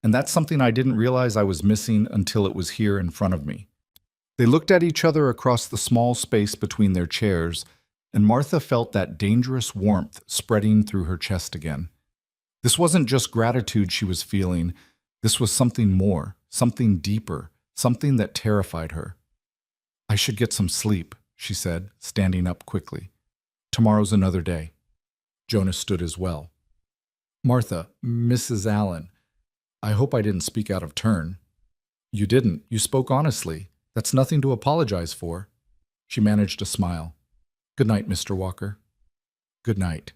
and that's something I didn't realize I was missing until it was here in front of me." They looked at each other across the small space between their chairs, and Martha felt that dangerous warmth spreading through her chest again. This wasn't just gratitude she was feeling, this was something more, something deeper, something that terrified her. "I should get some sleep," she said, standing up quickly. "Tomorrow's another day." Jonas stood as well. "Martha, Mrs. Allen, I hope I didn't speak out of turn." "You didn't. You spoke honestly. That's nothing to apologize for." She managed a smile. "Good night, Mr. Walker." "Good night."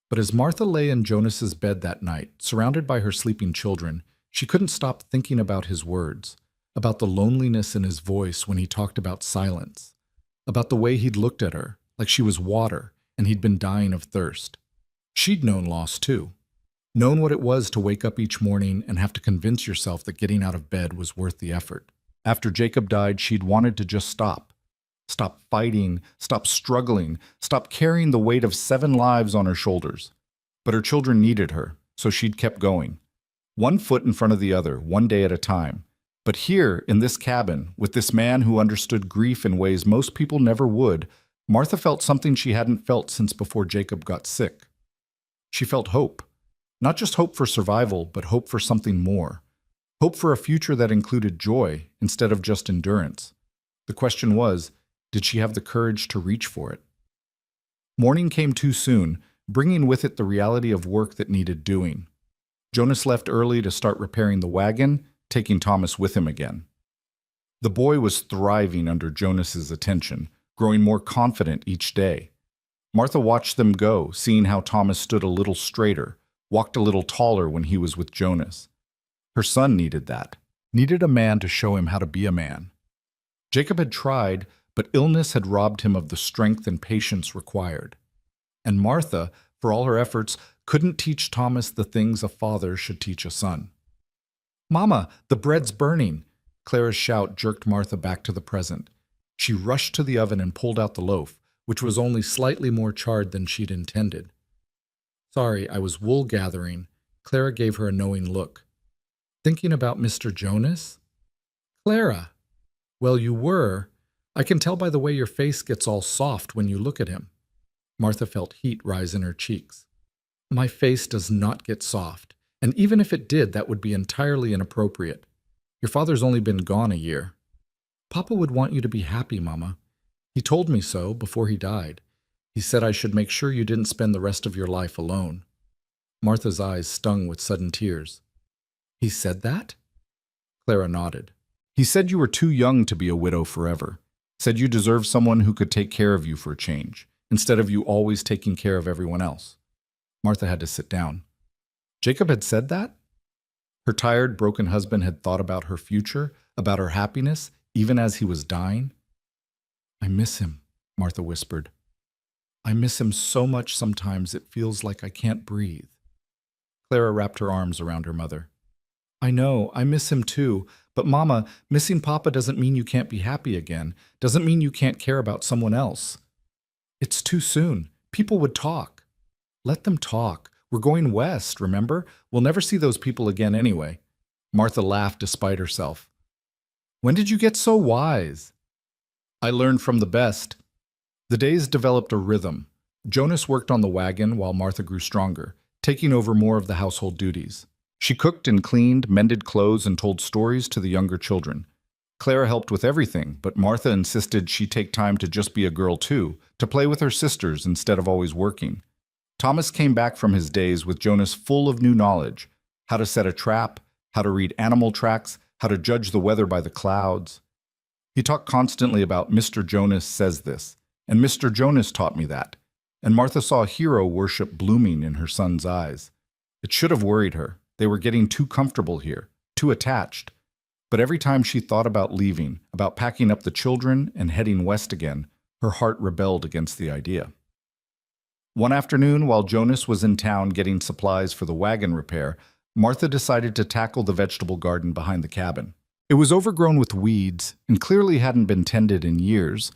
But as Martha lay in Jonas's bed that night, surrounded by her sleeping children, she couldn't stop thinking about his words, about the loneliness in his voice when he talked about silence, about the way he'd looked at her, like she was water, and he'd been dying of thirst. She'd known loss too. Known what it was to wake up each morning and have to convince yourself that getting out of bed was worth the effort. After Jacob died, she'd wanted to just stop. Stop fighting, stop struggling, stop carrying the weight of 7 lives on her shoulders. But her children needed her, so she'd kept going. One foot in front of the other, one day at a time. But here, in this cabin, with this man who understood grief in ways most people never would, Martha felt something she hadn't felt since before Jacob got sick. She felt hope. Not just hope for survival, but hope for something more. Hope for a future that included joy instead of just endurance. The question was, did she have the courage to reach for it? Morning came too soon, bringing with it the reality of work that needed doing. Jonas left early to start repairing the wagon, taking Thomas with him again. The boy was thriving under Jonas's attention, growing more confident each day. Martha watched them go, seeing how Thomas stood a little straighter, walked a little taller when he was with Jonas. Her son needed that, needed a man to show him how to be a man. Jacob had tried, but illness had robbed him of the strength and patience required. And Martha, for all her efforts, couldn't teach Thomas the things a father should teach a son. "Mama, the bread's burning!" Clara's shout jerked Martha back to the present. She rushed to the oven and pulled out the loaf, which was only slightly more charred than she'd intended. Sorry, I was wool gathering. Clara gave her a knowing look. Thinking about Mr. Jonas? Clara! Well, you were. I can tell by the way your face gets all soft when you look at him. Martha felt heat rise in her cheeks. My face does not get soft, and even if it did, that would be entirely inappropriate. Your father's only been gone a year. Papa would want you to be happy, Mama. He told me so before he died. He said I should make sure you didn't spend the rest of your life alone. Martha's eyes stung with sudden tears. He said that? Clara nodded. He said you were too young to be a widow forever. Said you deserved someone who could take care of you for a change, instead of you always taking care of everyone else. Martha had to sit down. Jacob had said that? Her tired, broken husband had thought about her future, about her happiness, even as he was dying. I miss him, Martha whispered. I miss him so much sometimes it feels like I can't breathe. Clara wrapped her arms around her mother. I know, I miss him too, but Mama, missing Papa doesn't mean you can't be happy again, doesn't mean you can't care about someone else. It's too soon. People would talk. Let them talk. We're going west, remember? We'll never see those people again anyway. Martha laughed despite herself. When did you get so wise? I learned from the best. The days developed a rhythm. Jonas worked on the wagon while Martha grew stronger, taking over more of the household duties. She cooked and cleaned, mended clothes, and told stories to the younger children. Clara helped with everything, but Martha insisted she take time to just be a girl too, to play with her sisters instead of always working. Thomas came back from his days with Jonas full of new knowledge: how to set a trap, how to read animal tracks, how to judge the weather by the clouds. He talked constantly about Mr. Jonas says this, and Mr. Jonas taught me that, and Martha saw hero worship blooming in her son's eyes. It should have worried her. They were getting too comfortable here, too attached. But every time she thought about leaving, about packing up the children and heading west again, her heart rebelled against the idea. One afternoon, while Jonas was in town getting supplies for the wagon repair, Martha decided to tackle the vegetable garden behind the cabin. It was overgrown with weeds and clearly hadn't been tended in years,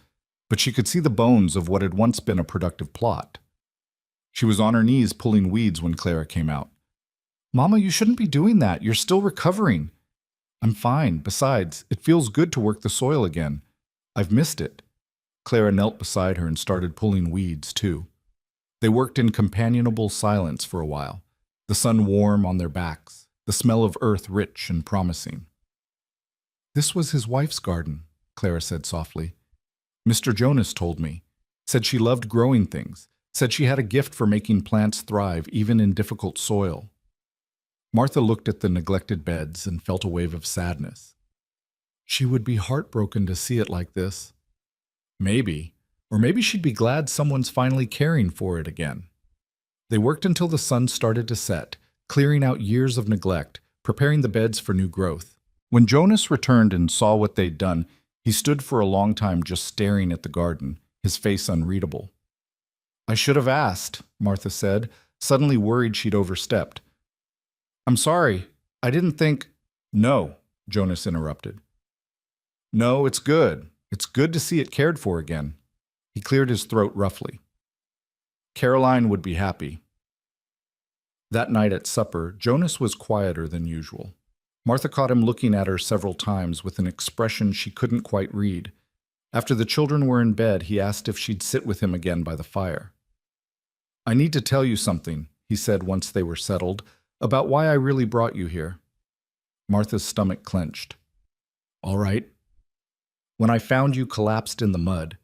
but she could see the bones of what had once been a productive plot. She was on her knees pulling weeds when Clara came out. Mama, you shouldn't be doing that. You're still recovering. I'm fine. Besides, it feels good to work the soil again. I've missed it. Clara knelt beside her and started pulling weeds, too. They worked in companionable silence for a while, the sun warm on their backs, the smell of earth rich and promising. This was his wife's garden, Clara said softly. Mr. Jonas told me. Said she loved growing things. Said she had a gift for making plants thrive even in difficult soil. Martha looked at the neglected beds and felt a wave of sadness. She would be heartbroken to see it like this. Maybe. Or maybe she'd be glad someone's finally caring for it again. They worked until the sun started to set, clearing out years of neglect, preparing the beds for new growth. When Jonas returned and saw what they'd done, he stood for a long time just staring at the garden, his face unreadable. I should have asked, Martha said, suddenly worried she'd overstepped. I'm sorry. I didn't think— No, Jonas interrupted. No, it's good. It's good to see it cared for again. He cleared his throat roughly. Caroline would be happy. That night at supper, Jonas was quieter than usual. Martha caught him looking at her several times with an expression she couldn't quite read. After the children were in bed, he asked if she'd sit with him again by the fire. I need to tell you something, he said once they were settled, about why I really brought you here. Martha's stomach clenched. All right. When I found you collapsed in the mud,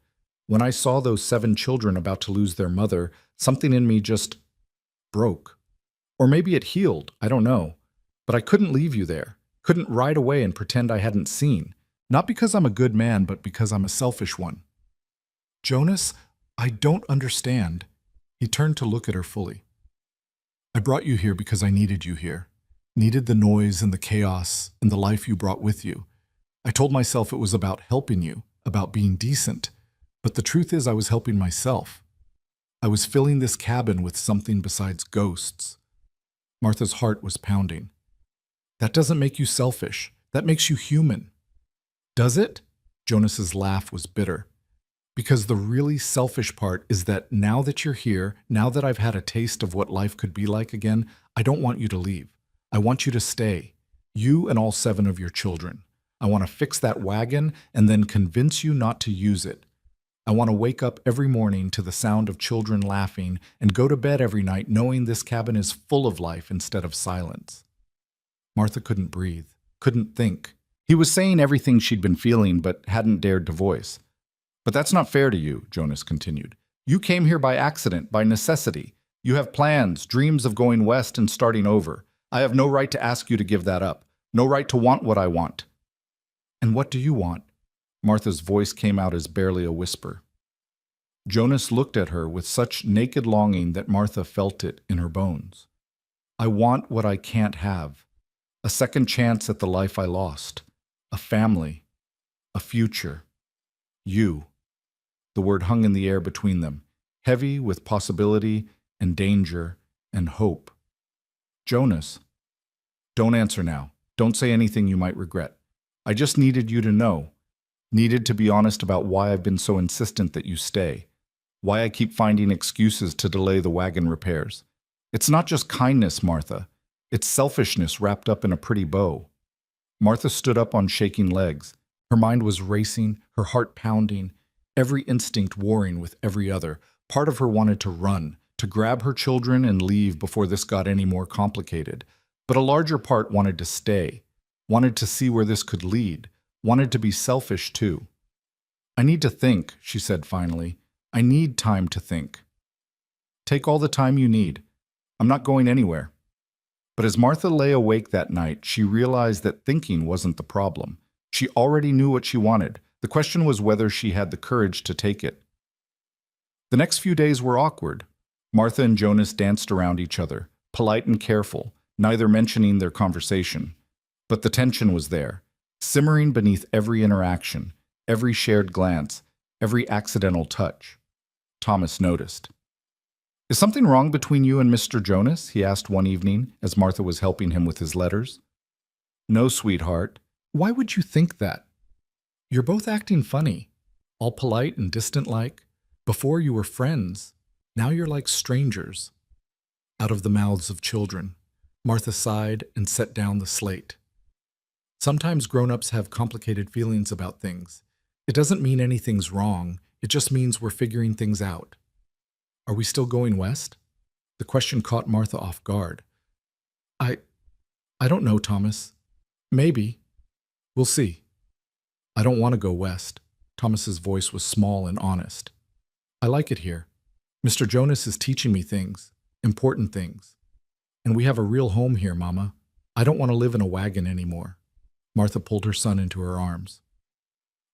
when I saw those 7 children about to lose their mother, something in me just broke. Or maybe it healed, I don't know. But I couldn't leave you there, couldn't ride away and pretend I hadn't seen. Not because I'm a good man, but because I'm a selfish one. Jonas, I don't understand. He turned to look at her fully. I brought you here because I needed you here. Needed the noise and the chaos and the life you brought with you. I told myself it was about helping you, about being decent. But the truth is I was helping myself. I was filling this cabin with something besides ghosts. Martha's heart was pounding. That doesn't make you selfish. That makes you human. Does it? Jonas's laugh was bitter. Because the really selfish part is that now that you're here, now that I've had a taste of what life could be like again, I don't want you to leave. I want you to stay. You and all 7 of your children. I want to fix that wagon and then convince you not to use it. I want to wake up every morning to the sound of children laughing and go to bed every night knowing this cabin is full of life instead of silence. Martha couldn't breathe, couldn't think. He was saying everything she'd been feeling but hadn't dared to voice. But that's not fair to you, Jonas continued. You came here by accident, by necessity. You have plans, dreams of going west and starting over. I have no right to ask you to give that up. No right to want what I want. And what do you want? Martha's voice came out as barely a whisper. Jonas looked at her with such naked longing that Martha felt it in her bones. I want what I can't have. A second chance at the life I lost. A family. A future. You. The word hung in the air between them, heavy with possibility and danger and hope. Jonas. Don't answer now. Don't say anything you might regret. I just needed you to know. Needed to be honest about why I've been so insistent that you stay. Why I keep finding excuses to delay the wagon repairs. It's not just kindness, Martha. It's selfishness wrapped up in a pretty bow. Martha stood up on shaking legs. Her mind was racing, her heart pounding, every instinct warring with every other. Part of her wanted to run, to grab her children and leave before this got any more complicated. But a larger part wanted to stay, wanted to see where this could lead, wanted to be selfish too. I need to think, she said finally. I need time to think. Take all the time you need. I'm not going anywhere. But as Martha lay awake that night, she realized that thinking wasn't the problem. She already knew what she wanted. The question was whether she had the courage to take it. The next few days were awkward. Martha and Jonas danced around each other, polite and careful, neither mentioning their conversation. But the tension was there, simmering beneath every interaction, every shared glance, every accidental touch. Thomas noticed. Is something wrong between you and Mr. Jonas? He asked one evening as Martha was helping him with his letters. No, sweetheart. Why would you think that? You're both acting funny, all polite and distant-like. Before you were friends, now you're like strangers. Out of the mouths of children, Martha sighed and set down the slate. Sometimes grown-ups have complicated feelings about things. It doesn't mean anything's wrong, it just means we're figuring things out. Are we still going west? The question caught Martha off guard. I don't know, Thomas. Maybe. We'll see. I don't want to go west. Thomas's voice was small and honest. I like it here. Mr. Jonas is teaching me things, important things. And we have a real home here, Mama. I don't want to live in a wagon anymore. Martha pulled her son into her arms.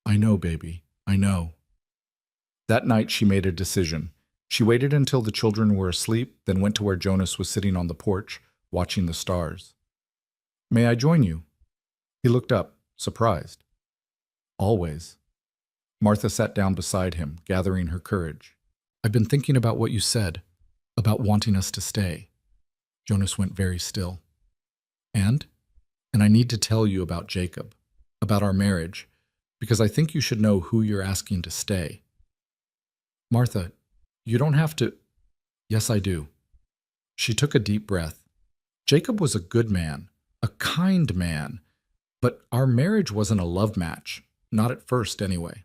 I know, baby. I know. That night she made a decision. She waited until the children were asleep, then went to where Jonas was sitting on the porch, watching the stars. May I join you? He looked up, surprised. Always. Martha sat down beside him, gathering her courage. I've been thinking about what you said, about wanting us to stay. Jonas went very still. And I need to tell you about Jacob, about our marriage, because I think you should know who you're asking to stay. Martha, you don't have to. Yes, I do. She took a deep breath. Jacob was a good man, a kind man, but our marriage wasn't a love match, not at first anyway.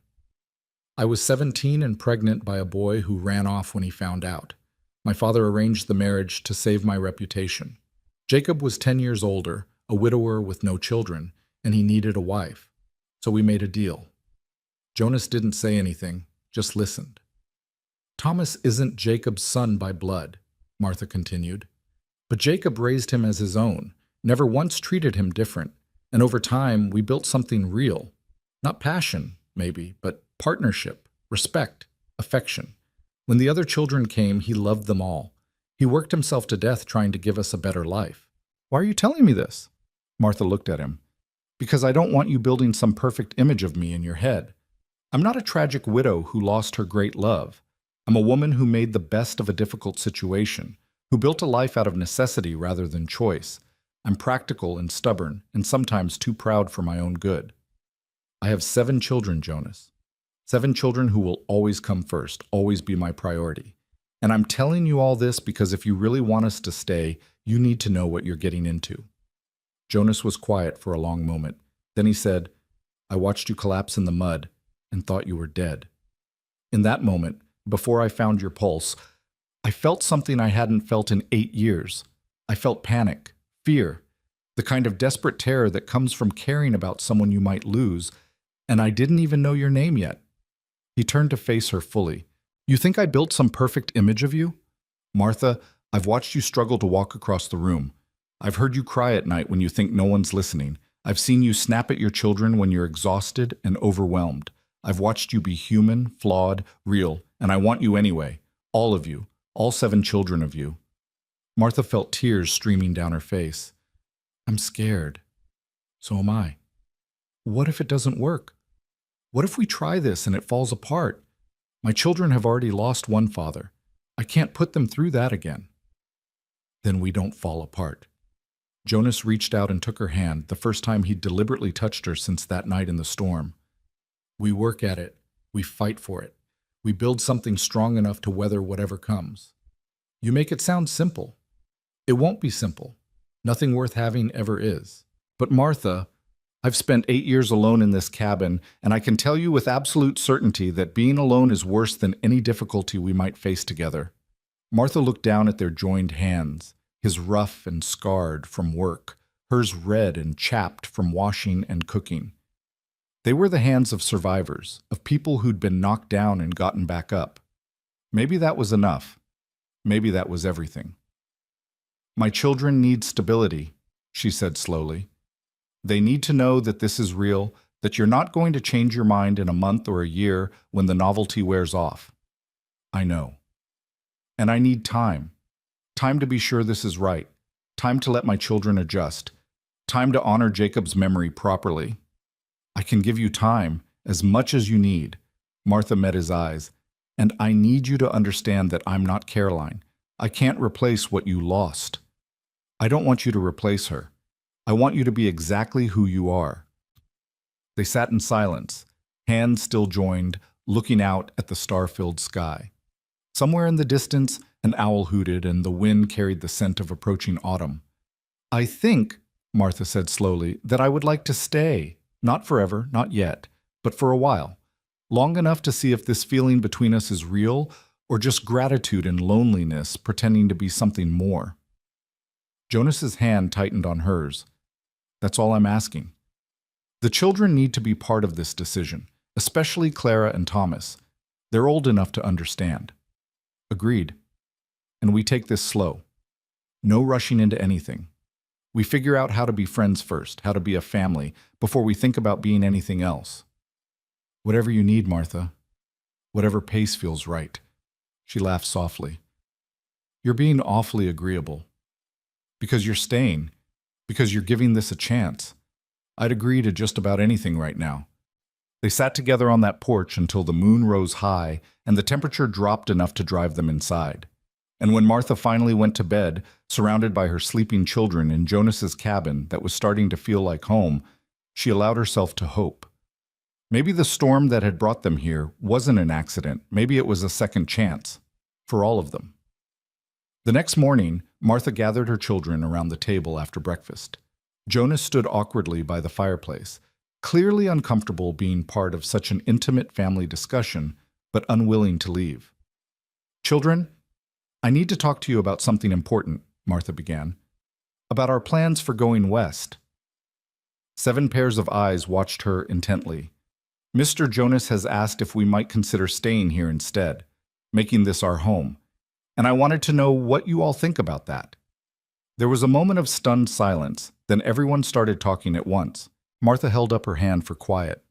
I was 17 and pregnant by a boy who ran off when he found out. My father arranged the marriage to save my reputation. Jacob was 10 years older, a widower with no children, and he needed a wife. So we made a deal. Jonas didn't say anything, just listened. Thomas isn't Jacob's son by blood, Martha continued. But Jacob raised him as his own, never once treated him different, and over time we built something real. Not passion, maybe, but partnership, respect, affection. When the other children came, he loved them all. He worked himself to death trying to give us a better life. Why are you telling me this? Martha looked at him. Because I don't want you building some perfect image of me in your head. I'm not a tragic widow who lost her great love. I'm a woman who made the best of a difficult situation, who built a life out of necessity rather than choice. I'm practical and stubborn, and sometimes too proud for my own good. I have 7 children, Jonas. 7 children who will always come first, always be my priority. And I'm telling you all this because if you really want us to stay, you need to know what you're getting into. Jonas was quiet for a long moment. Then he said, I watched you collapse in the mud and thought you were dead. In that moment, before I found your pulse, I felt something I hadn't felt in 8 years. I felt panic, fear, the kind of desperate terror that comes from caring about someone you might lose, and I didn't even know your name yet. He turned to face her fully. You think I built some perfect image of you? Martha, I've watched you struggle to walk across the room. I've heard you cry at night when you think no one's listening. I've seen you snap at your children when you're exhausted and overwhelmed. I've watched you be human, flawed, real, and I want you anyway. All of you. All 7 children of you. Martha felt tears streaming down her face. I'm scared. So am I. What if it doesn't work? What if we try this and it falls apart? My children have already lost one father. I can't put them through that again. Then we don't fall apart. Jonas reached out and took her hand, the first time he'd deliberately touched her since that night in the storm. We work at it. We fight for it. We build something strong enough to weather whatever comes. You make it sound simple. It won't be simple. Nothing worth having ever is. But Martha, I've spent 8 years alone in this cabin, and I can tell you with absolute certainty that being alone is worse than any difficulty we might face together. Martha looked down at their joined hands, his rough and scarred from work, hers red and chapped from washing and cooking. They were the hands of survivors, of people who'd been knocked down and gotten back up. Maybe that was enough. Maybe that was everything. My children need stability, she said slowly. They need to know that this is real, that you're not going to change your mind in a month or a year when the novelty wears off. I know. And I need time. Time to be sure this is right. Time to let my children adjust. Time to honor Jacob's memory properly. I can give you time, as much as you need. Martha met his eyes. And I need you to understand that I'm not Caroline. I can't replace what you lost. I don't want you to replace her. I want you to be exactly who you are. They sat in silence, hands still joined, looking out at the star-filled sky. Somewhere in the distance, an owl hooted and the wind carried the scent of approaching autumn. I think, Martha said slowly, that I would like to stay. Not forever, not yet, but for a while. Long enough to see if this feeling between us is real or just gratitude and loneliness pretending to be something more. Jonas's hand tightened on hers. That's all I'm asking. The children need to be part of this decision, especially Clara and Thomas. They're old enough to understand. Agreed. And we take this slow. No rushing into anything. We figure out how to be friends first, how to be a family, before we think about being anything else. Whatever you need, Martha. Whatever pace feels right. She laughed softly. You're being awfully agreeable. Because you're staying. Because you're giving this a chance. I'd agree to just about anything right now. They sat together on that porch until the moon rose high and the temperature dropped enough to drive them inside. And when Martha finally went to bed, surrounded by her sleeping children in Jonas's cabin that was starting to feel like home, she allowed herself to hope. Maybe the storm that had brought them here wasn't an accident. Maybe it was a second chance. For all of them. The next morning, Martha gathered her children around the table after breakfast. Jonas stood awkwardly by the fireplace, clearly uncomfortable being part of such an intimate family discussion, but unwilling to leave. Children, I need to talk to you about something important, Martha began. About our plans for going west. 7 pairs of eyes watched her intently. Mr. Jonas has asked if we might consider staying here instead, making this our home. And I wanted to know what you all think about that. There was a moment of stunned silence, then everyone started talking at once. Martha held up her hand for quiet.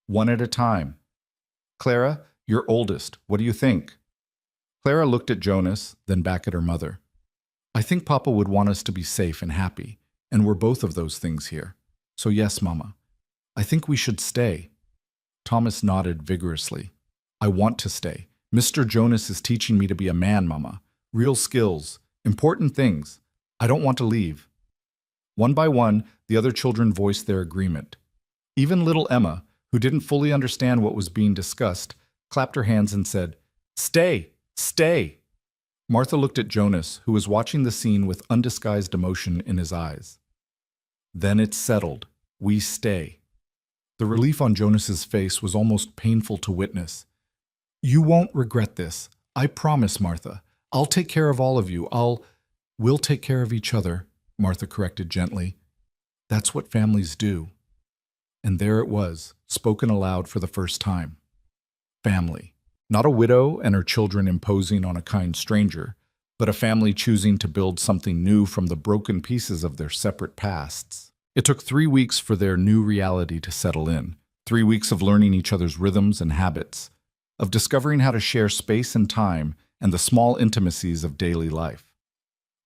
One at a time. Clara, you're oldest. What do you think? Clara looked at Jonas, then back at her mother. I think Papa would want us to be safe and happy, and we're both of those things here. So yes, Mama. I think we should stay. Thomas nodded vigorously. I want to stay. Mr. Jonas is teaching me to be a man, Mama. Real skills, important things. I don't want to leave. One by one, the other children voiced their agreement. Even little Emma, who didn't fully understand what was being discussed, clapped her hands and said, "Stay! Stay!" Martha looked at Jonas, who was watching the scene with undisguised emotion in his eyes. "Then it's settled. We stay." The relief on Jonas's face was almost painful to witness. "You won't regret this. I promise, Martha. I'll take care of all of you. We'll take care of each other," Martha corrected gently. "That's what families do." And there it was, spoken aloud for the first time. Family. Not a widow and her children imposing on a kind stranger, but a family choosing to build something new from the broken pieces of their separate pasts. It took 3 weeks for their new reality to settle in. 3 weeks of learning each other's rhythms and habits, of discovering how to share space and time and the small intimacies of daily life.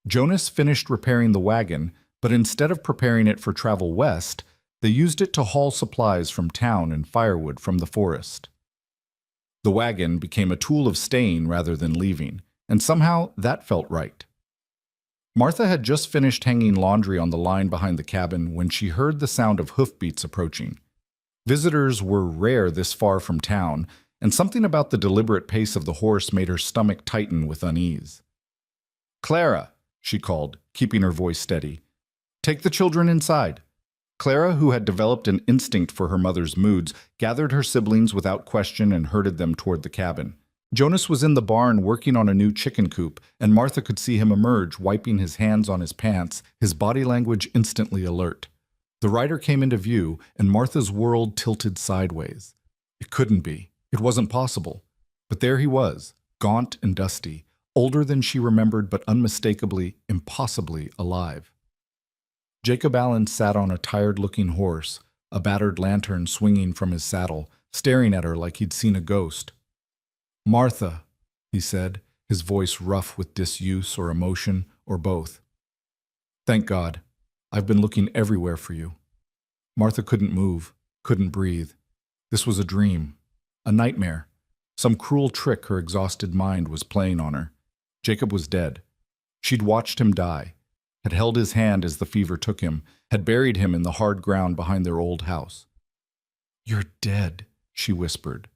Jonas finished repairing the wagon, but instead of preparing it for travel west, they used it to haul supplies from town and firewood from the forest. The wagon became a tool of staying rather than leaving, and somehow that felt right. Martha had just finished hanging laundry on the line behind the cabin when she heard the sound of hoofbeats approaching. Visitors were rare this far from town, and something about the deliberate pace of the horse made her stomach tighten with unease. "Clara," she called, keeping her voice steady. "Take the children inside." Clara, who had developed an instinct for her mother's moods, gathered her siblings without question and herded them toward the cabin. Jonas was in the barn working on a new chicken coop, and Martha could see him emerge, wiping his hands on his pants, his body language instantly alert. The rider came into view, and Martha's world tilted sideways. It couldn't be. It wasn't possible. But there he was, gaunt and dusty, older than she remembered but unmistakably, impossibly alive. Jacob Allen sat on a tired-looking horse, a battered lantern swinging from his saddle, staring at her like he'd seen a ghost. "Martha," he said, his voice rough with disuse or emotion, or both. "Thank God. I've been looking everywhere for you." Martha couldn't move, couldn't breathe. This was a dream, a nightmare, some cruel trick her exhausted mind was playing on her. Jacob was dead. She'd watched him die, had held his hand as the fever took him, had buried him in the hard ground behind their old house. "You're dead," she whispered.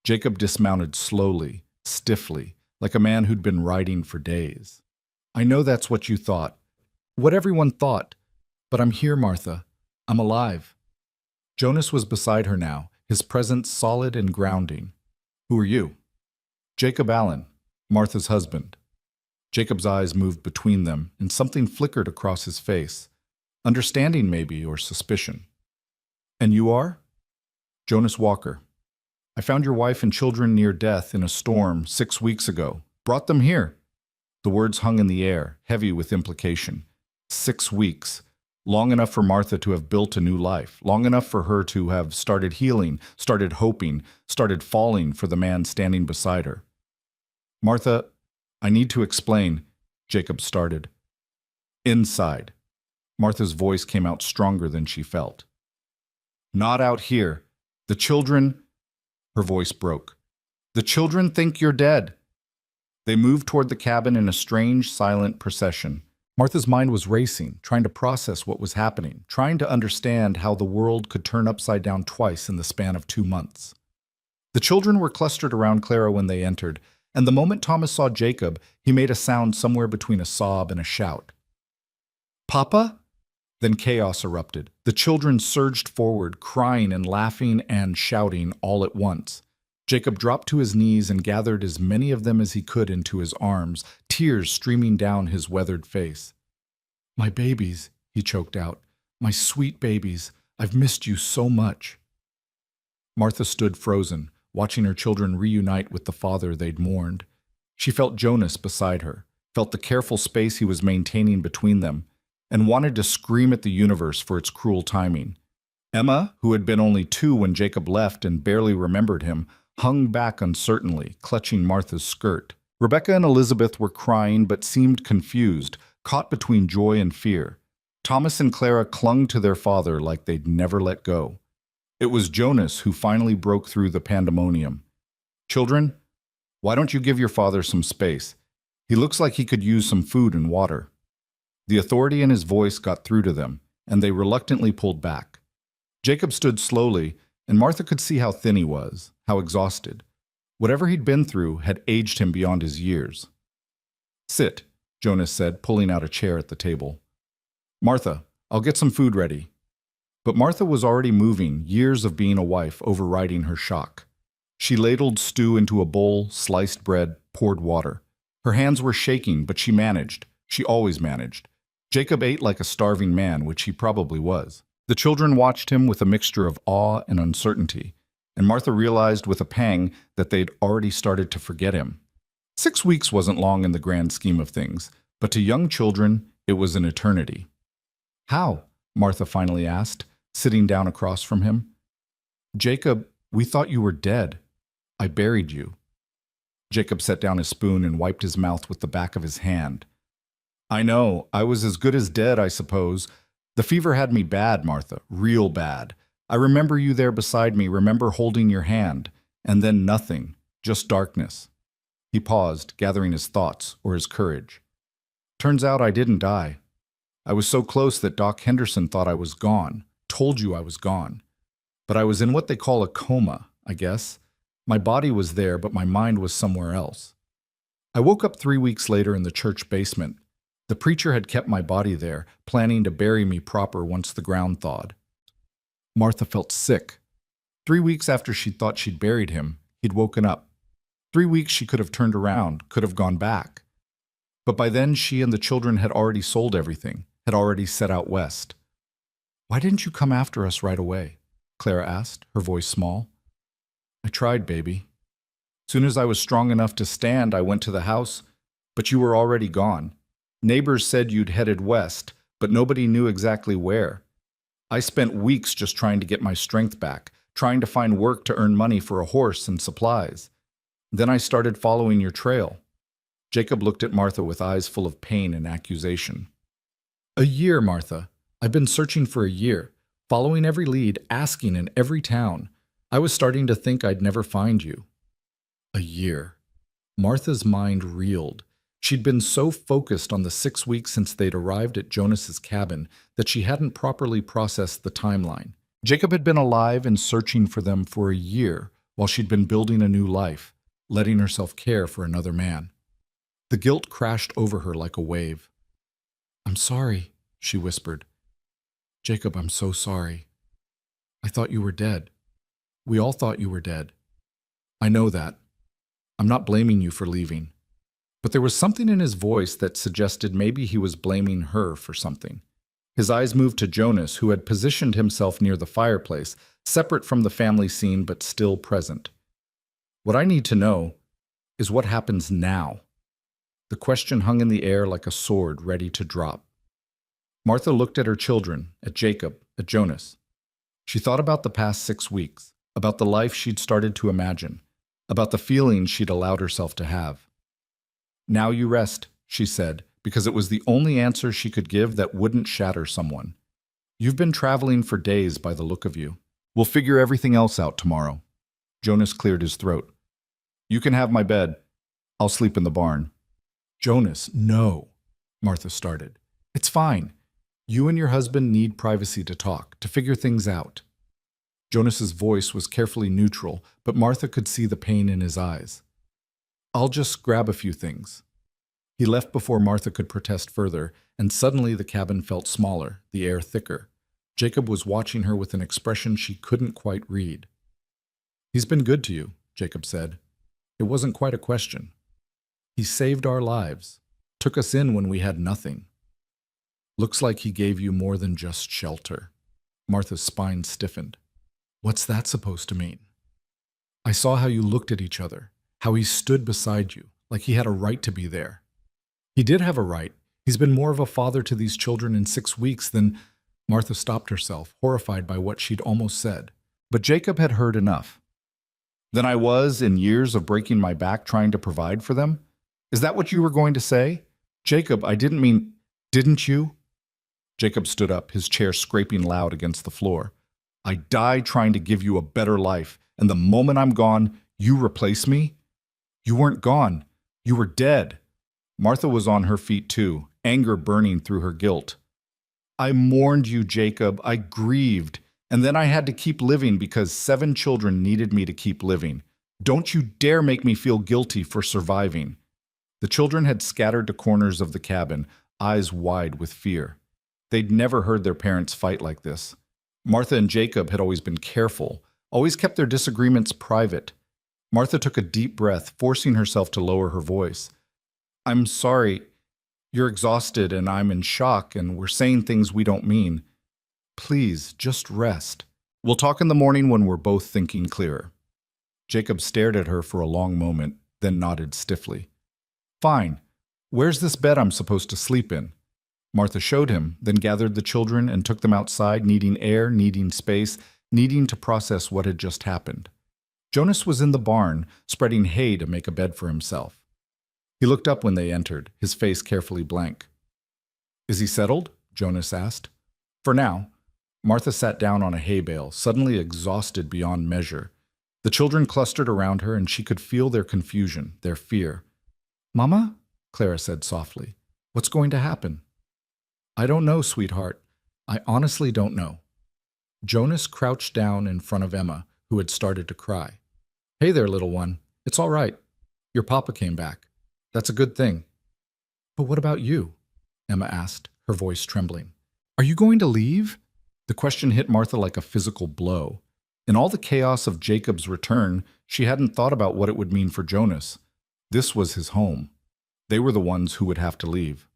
Jacob dismounted slowly, stiffly, like a man who'd been riding for days. "I know that's what you thought, what everyone thought, but I'm here, Martha. I'm alive." Jonas was beside her now, his presence solid and grounding. "Who are you?" "Jacob Allen, Martha's husband." Jacob's eyes moved between them, and something flickered across his face. Understanding, maybe, or suspicion. "And you are?" "Jonas Walker. I found your wife and children near death in a storm 6 weeks ago. Brought them here." The words hung in the air, heavy with implication. 6 weeks. Long enough for Martha to have built a new life. Long enough for her to have started healing, started hoping, started falling for the man standing beside her. "Martha, I need to explain," Jacob started. "Inside." Martha's voice came out stronger than she felt. "Not out here. The children—" Her voice broke. "The children think you're dead." They moved toward the cabin in a strange, silent procession. Martha's mind was racing, trying to process what was happening, trying to understand how the world could turn upside down twice in the span of 2 months. The children were clustered around Clara when they entered, and the moment Thomas saw Jacob, he made a sound somewhere between a sob and a shout. "Papa?" Then chaos erupted. The children surged forward, crying and laughing and shouting all at once. Jacob dropped to his knees and gathered as many of them as he could into his arms, tears streaming down his weathered face. "My babies," he choked out. "My sweet babies. I've missed you so much." Martha stood frozen, watching her children reunite with the father they'd mourned. She felt Jonas beside her, felt the careful space he was maintaining between them, and wanted to scream at the universe for its cruel timing. Emma, who had been only 2 when Jacob left and barely remembered him, hung back uncertainly, clutching Martha's skirt. Rebecca and Elizabeth were crying but seemed confused, caught between joy and fear. Thomas and Clara clung to their father like they'd never let go. It was Jonas who finally broke through the pandemonium. "Children, why don't you give your father some space? He looks like he could use some food and water." The authority in his voice got through to them, and they reluctantly pulled back. Jacob stood slowly, And Martha could see how thin he was, how exhausted. Whatever he'd been through had aged him beyond his years. "Sit," Jonas said, pulling out a chair at the table. "Martha, I'll get some food ready." But Martha was already moving, years of being a wife overriding her shock. She ladled stew into a bowl, sliced bread, poured water. Her hands were shaking, but she managed. She always managed. Jacob ate like a starving man, which he probably was. The children watched him with a mixture of awe and uncertainty, and Martha realized with a pang that they'd already started to forget him. 6 weeks wasn't long in the grand scheme of things, but to young children, it was an eternity. "How?" Martha finally asked, sitting down across from him. "Jacob, we thought you were dead. I buried you." Jacob set down his spoon and wiped his mouth with the back of his hand. "I know, I was as good as dead, I suppose. The fever had me bad, Martha, real bad. I remember you there beside me, remember holding your hand, and then nothing, just darkness." He paused, gathering his thoughts or his courage. "Turns out I didn't die. I was so close that Doc Henderson thought I was gone, told you I was gone. But I was in what they call a coma, I guess. My body was there, but my mind was somewhere else. I woke up 3 weeks later in the church basement. The preacher had kept my body there, planning to bury me proper once the ground thawed." Martha felt sick. 3 weeks after she thought she'd buried him, he'd woken up. 3 weeks she could have turned around, could have gone back. But by then she and the children had already sold everything, had already set out west. "Why didn't you come after us right away?" Clara asked, her voice small. "I tried, baby. Soon as I was strong enough to stand, I went to the house, but you were already gone. Neighbors said you'd headed west, but nobody knew exactly where. I spent weeks just trying to get my strength back, trying to find work to earn money for a horse and supplies. Then I started following your trail." Jacob looked at Martha with eyes full of pain and accusation. "A year, Martha. I've been searching for a year, following every lead, asking in every town. I was starting to think I'd never find you." A year. Martha's mind reeled. She'd been so focused on the 6 weeks since they'd arrived at Jonas's cabin that she hadn't properly processed the timeline. Jacob had been alive and searching for them for a year while she'd been building a new life, letting herself care for another man. The guilt crashed over her like a wave. "I'm sorry," she whispered. "Jacob, I'm so sorry. I thought you were dead. We all thought you were dead. I know that. I'm not blaming you for leaving." But there was something in his voice that suggested maybe he was blaming her for something. His eyes moved to Jonas, who had positioned himself near the fireplace, separate from the family scene but still present. "What I need to know is what happens now." The question hung in the air like a sword ready to drop. Martha looked at her children, at Jacob, at Jonas. She thought about the past 6 weeks, about the life she'd started to imagine, about the feelings she'd allowed herself to have. "Now you rest," she said, because it was the only answer she could give that wouldn't shatter someone. "You've been traveling for days by the look of you. We'll figure everything else out tomorrow." Jonas cleared his throat. "You can have my bed. I'll sleep in the barn." "Jonas, no," Martha started. "It's fine. You and your husband need privacy to talk, to figure things out." Jonas's voice was carefully neutral, but Martha could see the pain in his eyes. "I'll just grab a few things." He left before Martha could protest further, and suddenly the cabin felt smaller, the air thicker. Jacob was watching her with an expression she couldn't quite read. "He's been good to you," Jacob said. It wasn't quite a question. "He saved our lives, took us in when we had nothing. Looks like he gave you more than just shelter." Martha's spine stiffened. "What's that supposed to mean?" "I saw how you looked at each other, how he stood beside you, like he had a right to be there." "He did have a right. He's been more of a father to these children in 6 weeks than—" Martha stopped herself, horrified by what she'd almost said. But Jacob had heard enough. "Than I was in years of breaking my back trying to provide for them? Is that what you were going to say? Jacob, I didn't mean— Didn't you?" Jacob stood up, his chair scraping loud against the floor. "I died trying to give you a better life, and the moment I'm gone, you replace me? You weren't gone. You were dead." Martha was on her feet too, anger burning through her guilt. "I mourned you, Jacob. I grieved. And then I had to keep living because 7 children needed me to keep living. Don't you dare make me feel guilty for surviving." The children had scattered to corners of the cabin, eyes wide with fear. They'd never heard their parents fight like this. Martha and Jacob had always been careful, always kept their disagreements private. Martha took a deep breath, forcing herself to lower her voice. "I'm sorry. You're exhausted and I'm in shock and we're saying things we don't mean. Please, just rest. We'll talk in the morning when we're both thinking clearer." Jacob stared at her for a long moment, then nodded stiffly. "Fine. Where's this bed I'm supposed to sleep in?" Martha showed him, then gathered the children and took them outside, needing air, needing space, needing to process what had just happened. Jonas was in the barn, spreading hay to make a bed for himself. He looked up when they entered, his face carefully blank. "Is he settled?" Jonas asked. "For now." Martha sat down on a hay bale, suddenly exhausted beyond measure. The children clustered around her, and she could feel their confusion, their fear. "Mama?" Clara said softly. "What's going to happen?" "I don't know, sweetheart. I honestly don't know." Jonas crouched down in front of Emma, who had started to cry. "Hey there, little one. It's all right. Your papa came back. That's a good thing." "But what about you?" Emma asked, her voice trembling. "Are you going to leave?" The question hit Martha like a physical blow. In all the chaos of Jacob's return, she hadn't thought about what it would mean for Jonas. This was his home. They were the ones who would have to leave.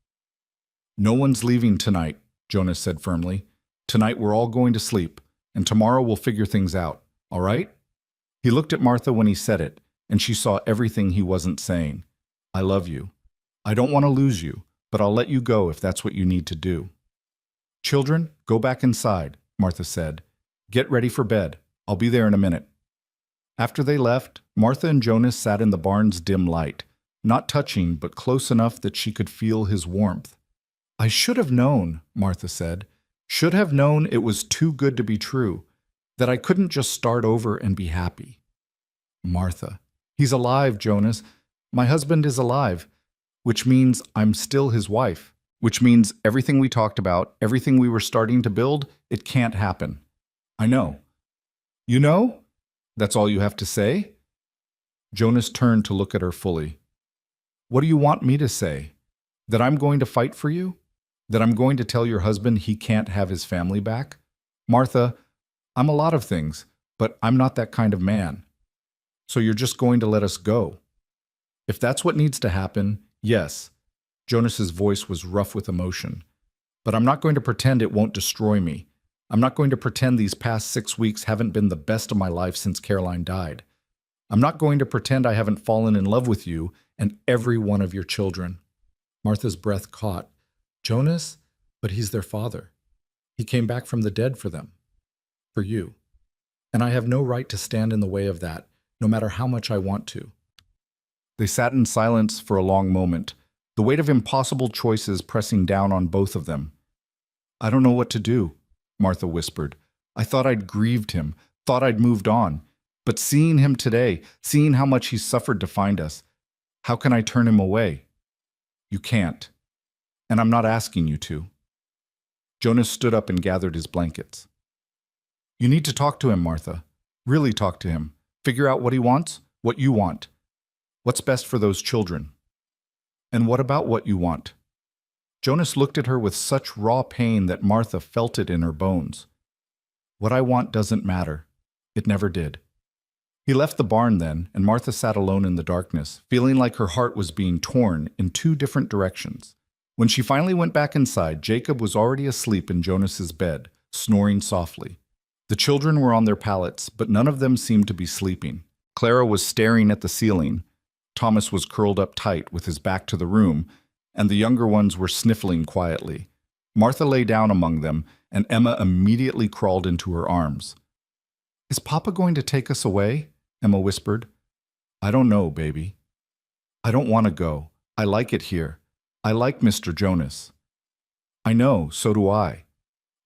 "No one's leaving tonight," Jonas said firmly. "Tonight we're all going to sleep, and tomorrow we'll figure things out, all right?" He looked at Martha when he said it, and she saw everything he wasn't saying. "I love you. I don't want to lose you, but I'll let you go if that's what you need to do." "Children, go back inside," Martha said. "Get ready for bed. I'll be there in a minute." After they left, Martha and Jonas sat in the barn's dim light, not touching but close enough that she could feel his warmth. "I should have known," Martha said. "Should have known it was too good to be true, that I couldn't just start over and be happy." "Martha, he's alive, Jonas. My husband is alive, which means I'm still his wife, which means everything we talked about, everything we were starting to build, it can't happen." "I know." "You know? That's all you have to say?" Jonas turned to look at her fully. "What do you want me to say? That I'm going to fight for you? That I'm going to tell your husband he can't have his family back? Martha, I'm a lot of things, but I'm not that kind of man. So you're just going to let us go?" "If that's what needs to happen, yes." Jonas's voice was rough with emotion. "But I'm not going to pretend it won't destroy me. I'm not going to pretend these past 6 weeks haven't been the best of my life since Caroline died. I'm not going to pretend I haven't fallen in love with you and every one of your children." Martha's breath caught. "Jonas? But he's their father. He came back from the dead for them. For you. And I have no right to stand in the way of that, no matter how much I want to." They sat in silence for a long moment, the weight of impossible choices pressing down on both of them. "I don't know what to do," Martha whispered. "I thought I'd grieved him, thought I'd moved on. But seeing him today, seeing how much he's suffered to find us, how can I turn him away?" "You can't. And I'm not asking you to." Jonas stood up and gathered his blankets. "You need to talk to him, Martha. Really talk to him. Figure out what he wants, what you want. What's best for those children. And what about what you want?" Jonas looked at her with such raw pain that Martha felt it in her bones. "What I want doesn't matter. It never did." He left the barn then, and Martha sat alone in the darkness, feeling like her heart was being torn in 2 different directions. When she finally went back inside, Jacob was already asleep in Jonas's bed, snoring softly. The children were on their pallets, but none of them seemed to be sleeping. Clara was staring at the ceiling. Thomas was curled up tight with his back to the room, and the younger ones were sniffling quietly. Martha lay down among them, and Emma immediately crawled into her arms. "Is Papa going to take us away?" Emma whispered. "I don't know, baby. I don't want to go. I like it here. I like Mr. Jonas." "I know, so do I."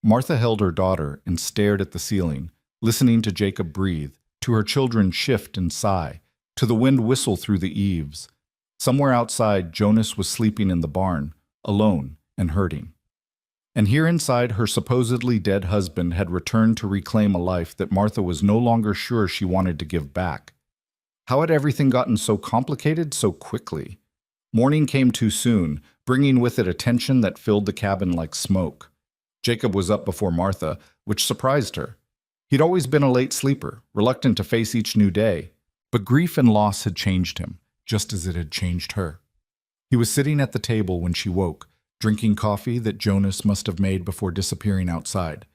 Martha held her daughter and stared at the ceiling, listening to Jacob breathe, to her children shift and sigh, to the wind whistle through the eaves. Somewhere outside, Jonas was sleeping in the barn, alone and hurting. And here inside, her supposedly dead husband had returned to reclaim a life that Martha was no longer sure she wanted to give back. How had everything gotten so complicated so quickly? Morning came too soon, bringing with it a tension that filled the cabin like smoke. Jacob was up before Martha, which surprised her. He'd always been a late sleeper, reluctant to face each new day. But grief and loss had changed him, just as it had changed her. He was sitting at the table when she woke, drinking coffee that Jonas must have made before disappearing outside.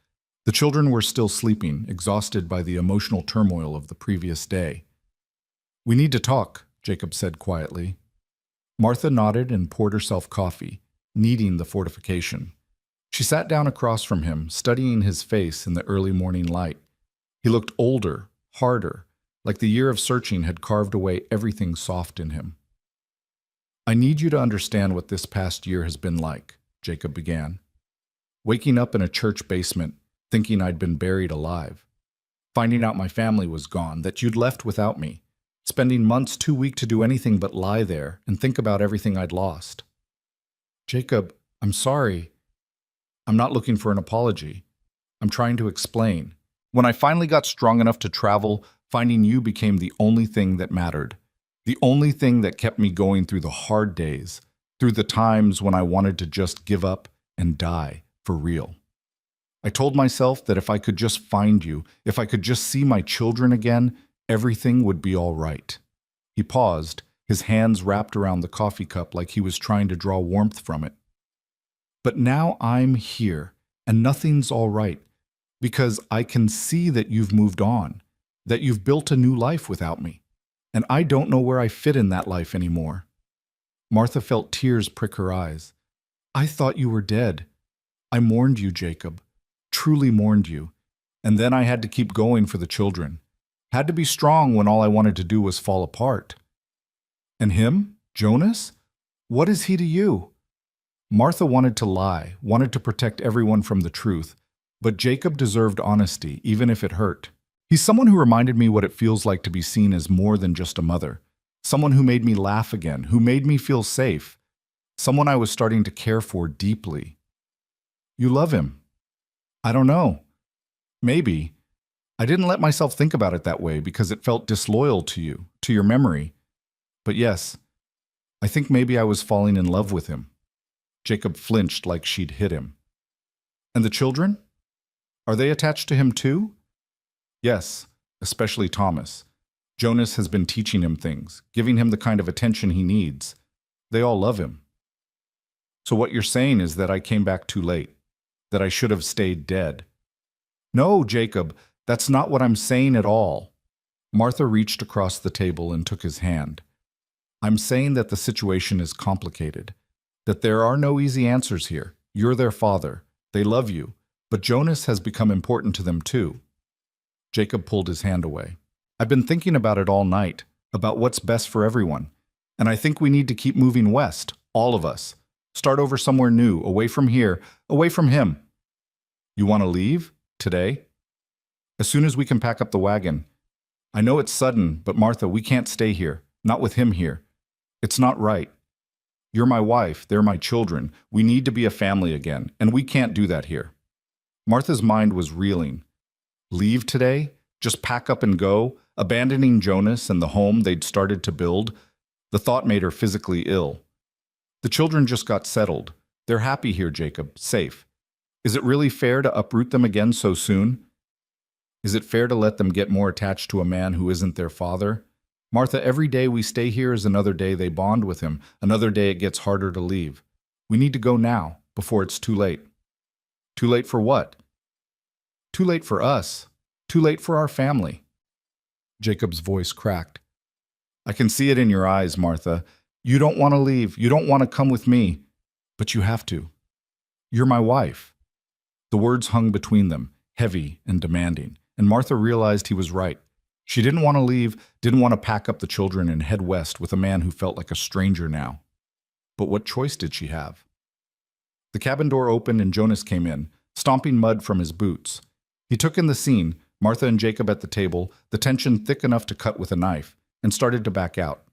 The children were still sleeping, exhausted by the emotional turmoil of the previous day. "We need to talk," Jacob said quietly. Martha nodded and poured herself coffee, needing the fortification. She sat down across from him, studying his face in the early morning light. He looked older, harder, like the year of searching had carved away everything soft in him. "I need you to understand what this past year has been like," Jacob began. "Waking up in a church basement, thinking I'd been buried alive. Finding out my family was gone, that you'd left without me. Spending months too weak to do anything but lie there and think about everything I'd lost." "Jacob, I'm sorry." "I'm not looking for an apology. I'm trying to explain. When I finally got strong enough to travel, finding you became the only thing that mattered. The only thing that kept me going through the hard days, through the times when I wanted to just give up and die for real. I told myself that if I could just find you, if I could just see my children again, everything would be all right." He paused, his hands wrapped around the coffee cup like he was trying to draw warmth from it. "But now I'm here, and nothing's all right, because I can see that you've moved on, that you've built a new life without me, and I don't know where I fit in that life anymore." Martha felt tears prick her eyes. "I thought you were dead. I mourned you, Jacob, truly mourned you, and then I had to keep going for the children. Had to be strong when all I wanted to do was fall apart." "And him? Jonas? What is he to you?" Martha wanted to lie, wanted to protect everyone from the truth, but Jacob deserved honesty, even if it hurt. "He's someone who reminded me what it feels like to be seen as more than just a mother. Someone who made me laugh again, who made me feel safe. Someone I was starting to care for deeply." "You love him?" "I don't know. Maybe. I didn't let myself think about it that way because it felt disloyal to you, to your memory. But yes, I think maybe I was falling in love with him." Jacob flinched like she'd hit him. "And the children? Are they attached to him too?" "Yes, especially Thomas. Jonas has been teaching him things, giving him the kind of attention he needs. They all love him." "So what you're saying is that I came back too late, that I should have stayed dead." "No, Jacob, that's not what I'm saying at all." Martha reached across the table and took his hand. "I'm saying that the situation is complicated, that there are no easy answers here. You're their father. They love you, but Jonas has become important to them too." Jacob pulled his hand away. "I've been thinking about it all night, about what's best for everyone, and I think we need to keep moving west, all of us. Start over somewhere new, away from here, away from him." "You want to leave? Today?" "As soon as we can pack up the wagon. I know it's sudden, but Martha, we can't stay here, not with him here. It's not right. You're my wife, they're my children. We need to be a family again, and we can't do that here." Martha's mind was reeling. Leave today? Just pack up and go, abandoning Jonas and the home they'd started to build? The thought made her physically ill. "The children just got settled. They're happy here, Jacob, safe. Is it really fair to uproot them again so soon? Is it fair to let them get more attached to a man who isn't their father? Martha, every day we stay here is another day they bond with him, another day it gets harder to leave. We need to go now, before it's too late." "Too late for what?" "Too late for us. Too late for our family." Jacob's voice cracked. "I can see it in your eyes, Martha. You don't want to leave. You don't want to come with me. But you have to. You're my wife." The words hung between them, heavy and demanding, and Martha realized he was right. She didn't want to leave, didn't want to pack up the children and head west with a man who felt like a stranger now. But what choice did she have? The cabin door opened and Jonas came in, stomping mud from his boots. He took in the scene, Martha and Jacob at the table, the tension thick enough to cut with a knife, and started to back out.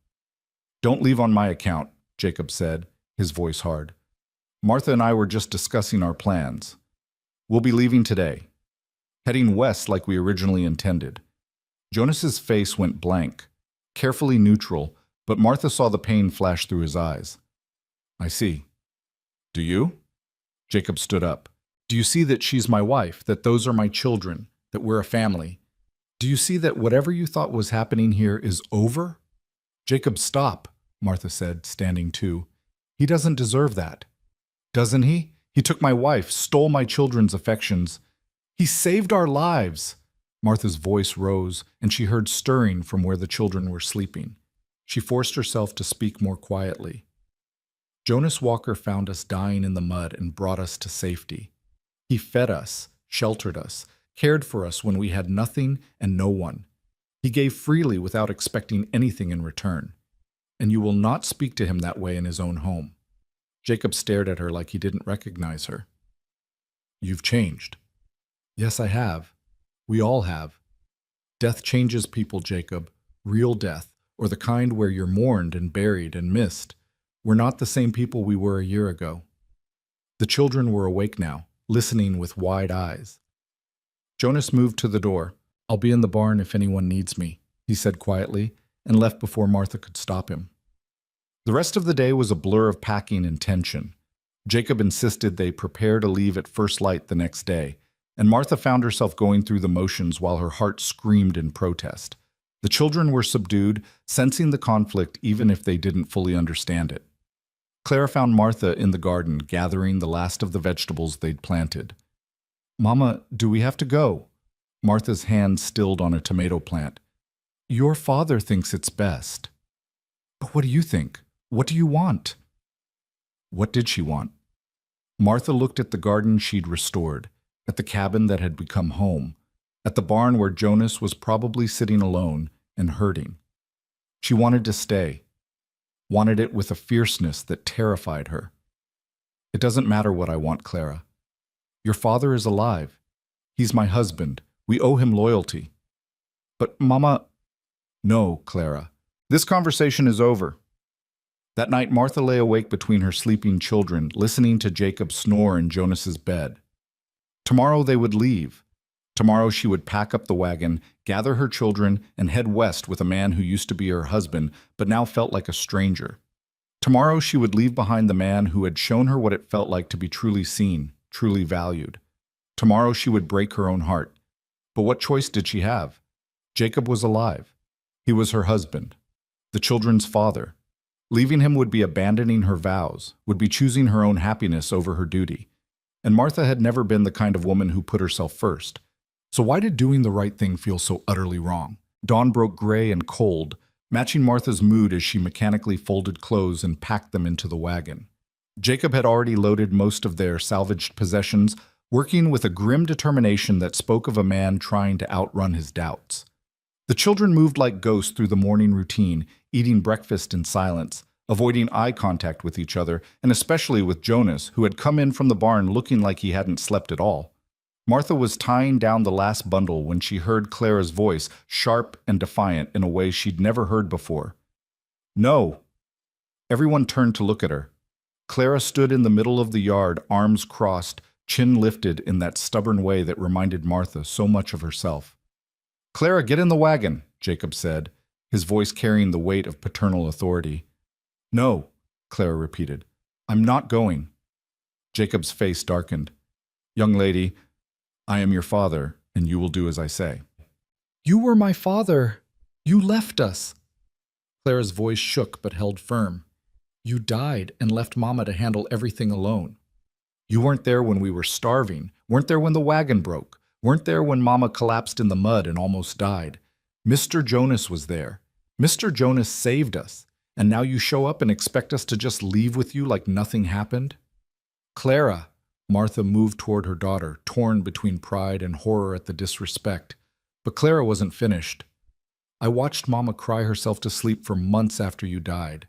"Don't leave on my account," Jacob said, his voice hard. Martha and I were just discussing our plans. We'll be leaving today, heading west like we originally intended. Jonas's face went blank, carefully neutral, but Martha saw the pain flash through his eyes. I see. Do you? Jacob stood up. Do you see that she's my wife, that those are my children, that we're a family? Do you see that whatever you thought was happening here is over? Jacob, stop, Martha said, standing too. He doesn't deserve that. Doesn't he? He took my wife, stole my children's affections. He saved our lives. Martha's voice rose, and she heard stirring from where the children were sleeping. She forced herself to speak more quietly. Jonas Walker found us dying in the mud and brought us to safety. He fed us, sheltered us, cared for us when we had nothing and no one. He gave freely without expecting anything in return. And you will not speak to him that way in his own home. Jacob stared at her like he didn't recognize her. You've changed. Yes, I have. We all have. Death changes people, Jacob. Real death, or the kind where you're mourned and buried and missed. We're not the same people we were a year ago. The children were awake now, listening with wide eyes. Jonas moved to the door. I'll be in the barn if anyone needs me, he said quietly, and left before Martha could stop him. The rest of the day was a blur of packing and tension. Jacob insisted they prepare to leave at first light the next day, and Martha found herself going through the motions while her heart screamed in protest. The children were subdued, sensing the conflict even if they didn't fully understand it. Clara found Martha in the garden, gathering the last of the vegetables they'd planted. Mama, do we have to go? Martha's hand stilled on a tomato plant. Your father thinks it's best. But what do you think? What do you want? What did she want? Martha looked at the garden she'd restored, at the cabin that had become home, at the barn where Jonas was probably sitting alone and hurting. She wanted to stay, wanted it with a fierceness that terrified her. It doesn't matter what I want, Clara. Your father is alive. He's my husband. We owe him loyalty. But Mama... No, Clara. This conversation is over. That night, Martha lay awake between her sleeping children, listening to Jacob snore in Jonas's bed. Tomorrow they would leave. Tomorrow she would pack up the wagon, gather her children, and head west with a man who used to be her husband, but now felt like a stranger. Tomorrow she would leave behind the man who had shown her what it felt like to be truly seen, truly valued. Tomorrow she would break her own heart. But what choice did she have? Jacob was alive. He was her husband, the children's father. Leaving him would be abandoning her vows, would be choosing her own happiness over her duty. And Martha had never been the kind of woman who put herself first. So why did doing the right thing feel so utterly wrong? Dawn broke gray and cold, matching Martha's mood as she mechanically folded clothes and packed them into the wagon. Jacob had already loaded most of their salvaged possessions, working with a grim determination that spoke of a man trying to outrun his doubts. The children moved like ghosts through the morning routine, eating breakfast in silence, avoiding eye contact with each other, and especially with Jonas, who had come in from the barn looking like he hadn't slept at all. Martha was tying down the last bundle when she heard Clara's voice, sharp and defiant in a way she'd never heard before. No! Everyone turned to look at her. Clara stood in the middle of the yard, arms crossed, chin lifted in that stubborn way that reminded Martha so much of herself. Clara, get in the wagon, Jacob said, his voice carrying the weight of paternal authority. No, Clara repeated. I'm not going. Jacob's face darkened. Young lady, I am your father, and you will do as I say. You were my father. You left us. Clara's voice shook but held firm. You died and left Mama to handle everything alone. You weren't there when we were starving, weren't there when the wagon broke, weren't there when Mama collapsed in the mud and almost died. Mr. Jonas was there. Mr. Jonas saved us, and now you show up and expect us to just leave with you like nothing happened? Clara, Martha moved toward her daughter, torn between pride and horror at the disrespect. But Clara wasn't finished. I watched Mama cry herself to sleep for months after you died.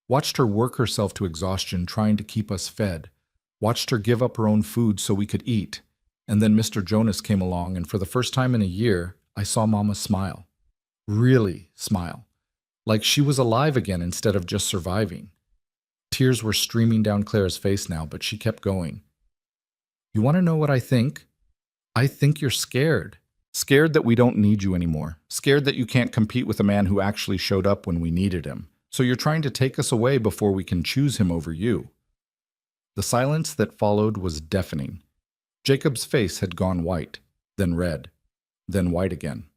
Watched her work herself to exhaustion trying to keep us fed. Watched her give up her own food so we could eat. And then Mr. Jonas came along, and for the first time in a year, I saw Mama smile. Really smile. Like she was alive again instead of just surviving. Tears were streaming down Clara's face now, but she kept going. You want to know what I think? I think you're scared. Scared that we don't need you anymore. Scared that you can't compete with a man who actually showed up when we needed him. So you're trying to take us away before we can choose him over you. The silence that followed was deafening. Jacob's face had gone white, then red, then white again.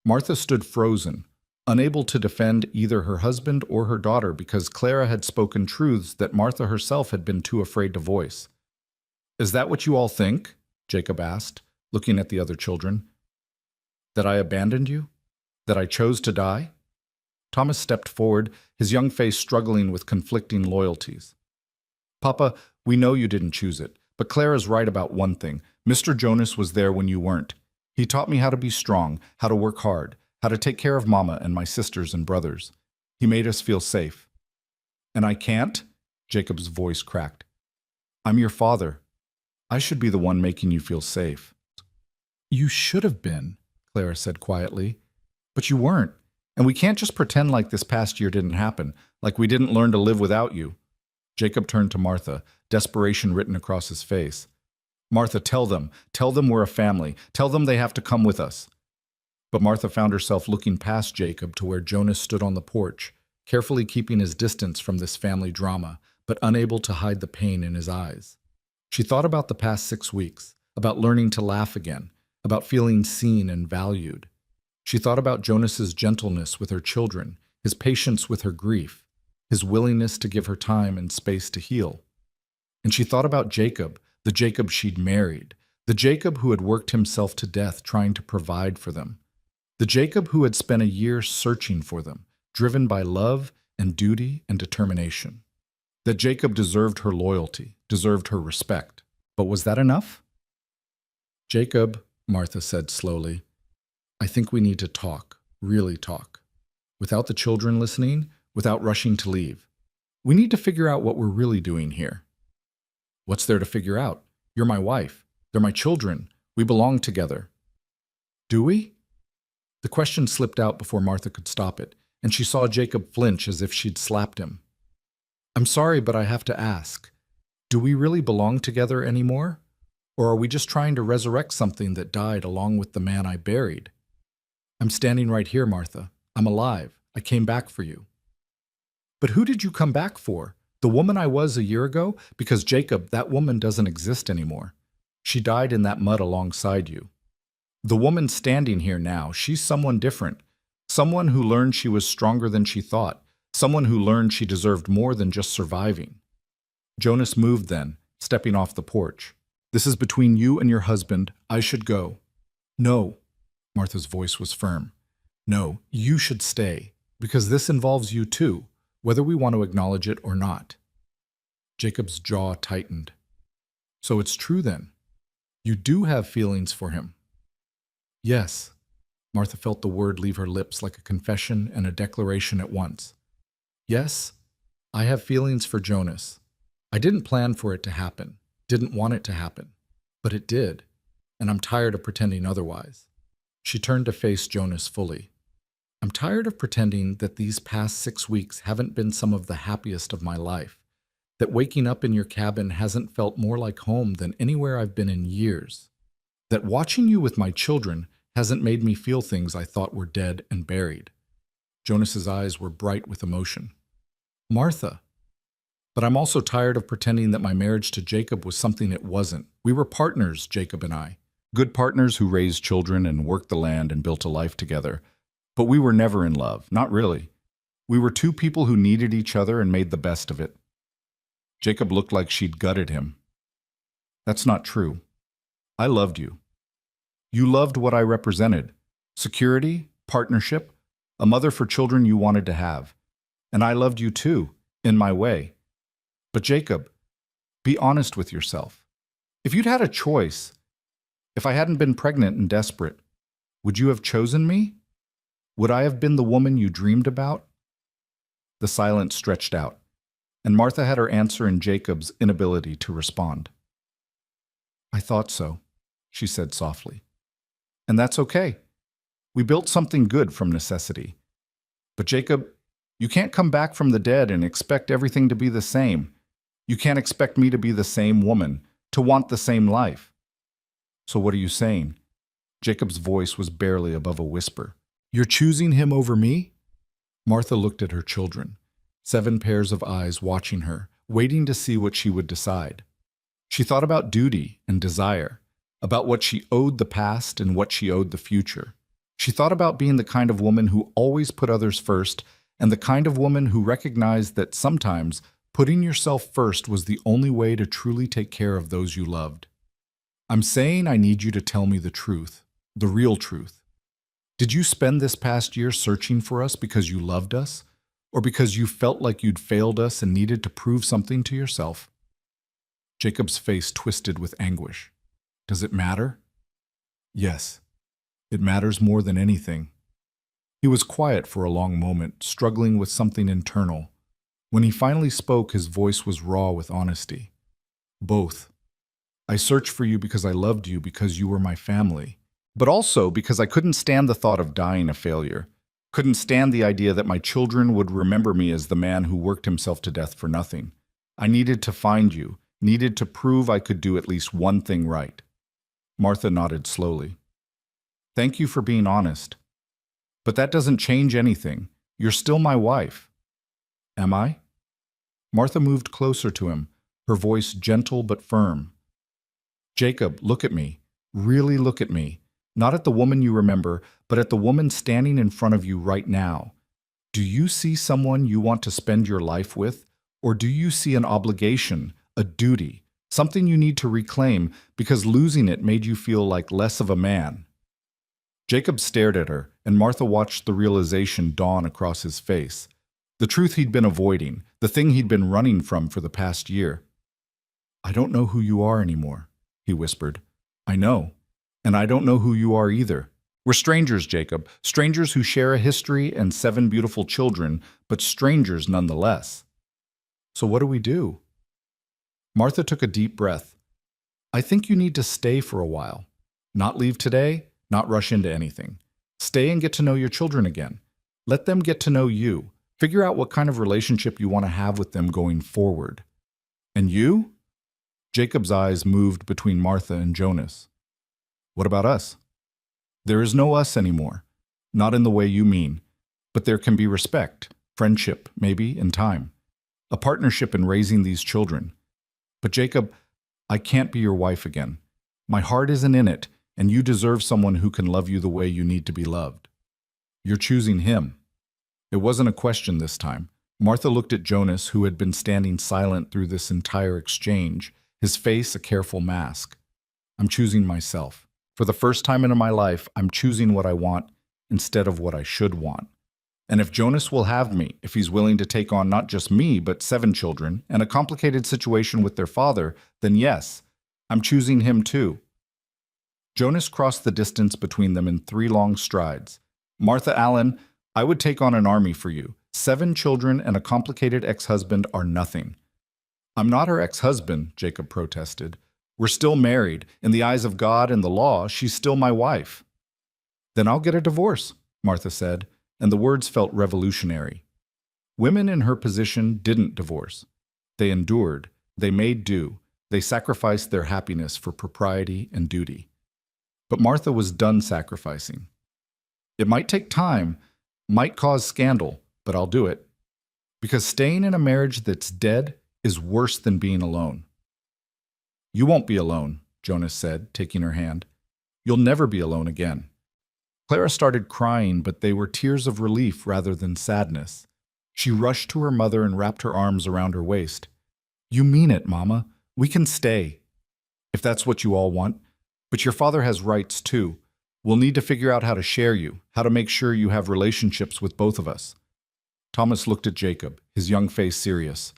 Martha stood frozen, unable to defend either her husband or her daughter because Clara had spoken truths that Martha herself had been too afraid to voice. Is that what you all think? Jacob asked, looking at the other children. That I abandoned you? That I chose to die? Thomas stepped forward, his young face struggling with conflicting loyalties. Papa, we know you didn't choose it, but Clara's right about one thing. Mr. Jonas was there when you weren't. He taught me how to be strong, how to work hard, how to take care of Mama and my sisters and brothers. He made us feel safe. And I can't? Jacob's voice cracked. I'm your father. I should be the one making you feel safe. You should have been, Clara said quietly. But you weren't. And we can't just pretend like this past year didn't happen, like we didn't learn to live without you. Jacob turned to Martha, desperation written across his face. Martha, tell them we're a family. Tell them they have to come with us. But Martha found herself looking past Jacob to where Jonas stood on the porch, carefully keeping his distance from this family drama, but unable to hide the pain in his eyes. She thought about the past 6 weeks, about learning to laugh again, about feeling seen and valued. She thought about Jonas's gentleness with her children, his patience with her grief, his willingness to give her time and space to heal. And she thought about Jacob, the Jacob she'd married, the Jacob who had worked himself to death trying to provide for them, the Jacob who had spent a year searching for them, driven by love and duty and determination. That Jacob deserved her loyalty, deserved her respect. But was that enough? Jacob, Martha said slowly, I think we need to talk, really talk. Without the children listening, without rushing to leave. We need to figure out what we're really doing here. What's there to figure out? You're my wife. They're my children. We belong together. Do we? The question slipped out before Martha could stop it, and she saw Jacob flinch as if she'd slapped him. I'm sorry, but I have to ask. Do we really belong together anymore? Or are we just trying to resurrect something that died along with the man I buried? I'm standing right here, Martha. I'm alive. I came back for you. But who did you come back for? The woman I was a year ago? Because, Jacob, that woman doesn't exist anymore. She died in that mud alongside you. The woman standing here now, she's someone different. Someone who learned she was stronger than she thought. Someone who learned she deserved more than just surviving. Jonas moved then, stepping off the porch. This is between you and your husband. I should go. No. Martha's voice was firm. No, you should stay, because this involves you too, whether we want to acknowledge it or not. Jacob's jaw tightened. So it's true then. You do have feelings for him. Yes. Martha felt the word leave her lips like a confession and a declaration at once. Yes, I have feelings for Jonas. I didn't plan for it to happen, didn't want it to happen, but it did, and I'm tired of pretending otherwise. She turned to face Jonas fully. I'm tired of pretending that these past 6 weeks haven't been some of the happiest of my life, that waking up in your cabin hasn't felt more like home than anywhere I've been in years, that watching you with my children hasn't made me feel things I thought were dead and buried. Jonas's eyes were bright with emotion. Martha. But I'm also tired of pretending that my marriage to Jacob was something it wasn't. We were partners, Jacob and I. Good partners who raised children and worked the land and built a life together. But we were never in love, not really. We were two people who needed each other and made the best of it. Jacob looked like she'd gutted him. That's not true. I loved you. You loved what I represented. Security, partnership, a mother for children you wanted to have. And I loved you too, in my way. But Jacob, be honest with yourself. If you'd had a choice, if I hadn't been pregnant and desperate, would you have chosen me? Would I have been the woman you dreamed about? The silence stretched out, and Martha had her answer in Jacob's inability to respond. I thought so, she said softly. And that's okay. We built something good from necessity. But Jacob, You can't come back from the dead and expect everything to be the same. You can't expect me to be the same woman, to want the same life. So what are you saying? Jacob's voice was barely above a whisper. You're choosing him over me? Martha looked at her children, 7 pairs of eyes watching her, waiting to see what she would decide. She thought about duty and desire, about what she owed the past and what she owed the future. She thought about being the kind of woman who always put others first, and the kind of woman who recognized that sometimes putting yourself first was the only way to truly take care of those you loved. I'm saying I need you to tell me the truth, the real truth. Did you spend this past year searching for us because you loved us, or because you felt like you'd failed us and needed to prove something to yourself? Jacob's face twisted with anguish. Does it matter? Yes, it matters more than anything. He was quiet for a long moment, struggling with something internal. When he finally spoke, his voice was raw with honesty. Both. I searched for you because I loved you, because you were my family, but also because I couldn't stand the thought of dying a failure. Couldn't stand the idea that my children would remember me as the man who worked himself to death for nothing. I needed to find you, needed to prove I could do at least one thing right. Martha nodded slowly. Thank you for being honest. But that doesn't change anything. You're still my wife. Am I? Martha moved closer to him, her voice gentle but firm. Jacob, look at me. Really look at me. Not at the woman you remember, but at the woman standing in front of you right now. Do you see someone you want to spend your life with, or do you see an obligation, a duty, something you need to reclaim because losing it made you feel like less of a man? Jacob stared at her, and Martha watched the realization dawn across his face. The truth he'd been avoiding, the thing he'd been running from for the past year. I don't know who you are anymore, he whispered. I know. And I don't know who you are either. We're strangers, Jacob, strangers who share a history and 7 beautiful children, but strangers nonetheless. So what do we do? Martha took a deep breath. I think you need to stay for a while. Not leave today, not rush into anything. Stay and get to know your children again. Let them get to know you. Figure out what kind of relationship you want to have with them going forward. And you? Jacob's eyes moved between Martha and Jonas. What about us? There is no us anymore. Not in the way you mean. But there can be respect, friendship, maybe, in time. A partnership in raising these children. But Jacob, I can't be your wife again. My heart isn't in it, and you deserve someone who can love you the way you need to be loved. You're choosing him. It wasn't a question this time. Martha looked at Jonas, who had been standing silent through this entire exchange, his face a careful mask. I'm choosing myself. For the first time in my life, I'm choosing what I want instead of what I should want. And if Jonas will have me, if he's willing to take on not just me, but 7 children, and a complicated situation with their father, then yes, I'm choosing him too. Jonas crossed the distance between them in 3 long strides. Martha Allen, I would take on an army for you. 7 children and a complicated ex-husband are nothing. I'm not her ex-husband, Jacob protested. We're still married. In the eyes of God and the law, she's still my wife. Then I'll get a divorce, Martha said, and the words felt revolutionary. Women in her position didn't divorce. They endured. They made do. They sacrificed their happiness for propriety and duty. But Martha was done sacrificing. It might take time, might cause scandal, but I'll do it. Because staying in a marriage that's dead is worse than being alone. You won't be alone, Jonas said, taking her hand. You'll never be alone again. Clara started crying, but they were tears of relief rather than sadness. She rushed to her mother and wrapped her arms around her waist. You mean it, Mama. We can stay. If that's what you all want. But your father has rights, too. We'll need to figure out how to share you, how to make sure you have relationships with both of us. Thomas looked at Jacob, his young face serious.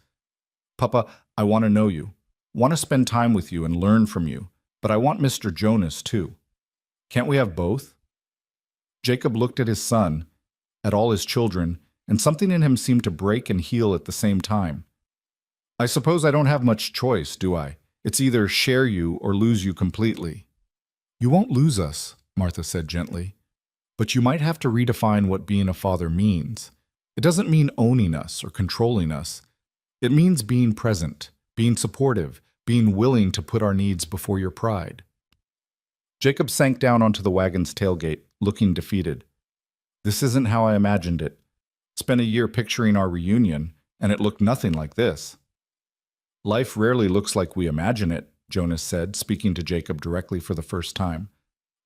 Papa, I want to know you. Want to spend time with you and learn from you. But I want Mr. Jonas, too. Can't we have both? Jacob looked at his son, at all his children, and something in him seemed to break and heal at the same time. I suppose I don't have much choice, do I? It's either share you or lose you completely. You won't lose us, Martha said gently. But you might have to redefine what being a father means. It doesn't mean owning us or controlling us. It means being present, being supportive, being willing to put our needs before your pride. Jacob sank down onto the wagon's tailgate, looking defeated. This isn't how I imagined it. Spent a year picturing our reunion, and it looked nothing like this. Life rarely looks like we imagine it, Jonas said, speaking to Jacob directly for the first time.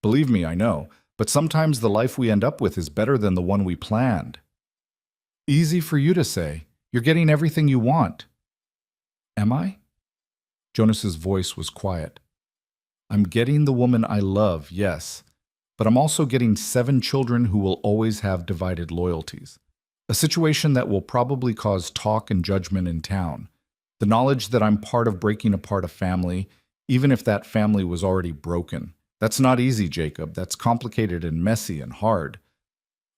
Believe me, I know, but sometimes the life we end up with is better than the one we planned. Easy for you to say. You're getting everything you want. Am I? Jonas's voice was quiet. I'm getting the woman I love, yes, but I'm also getting 7 children who will always have divided loyalties. A situation that will probably cause talk and judgment in town. The knowledge that I'm part of breaking apart a family, even if that family was already broken. That's not easy, Jacob. That's complicated and messy and hard.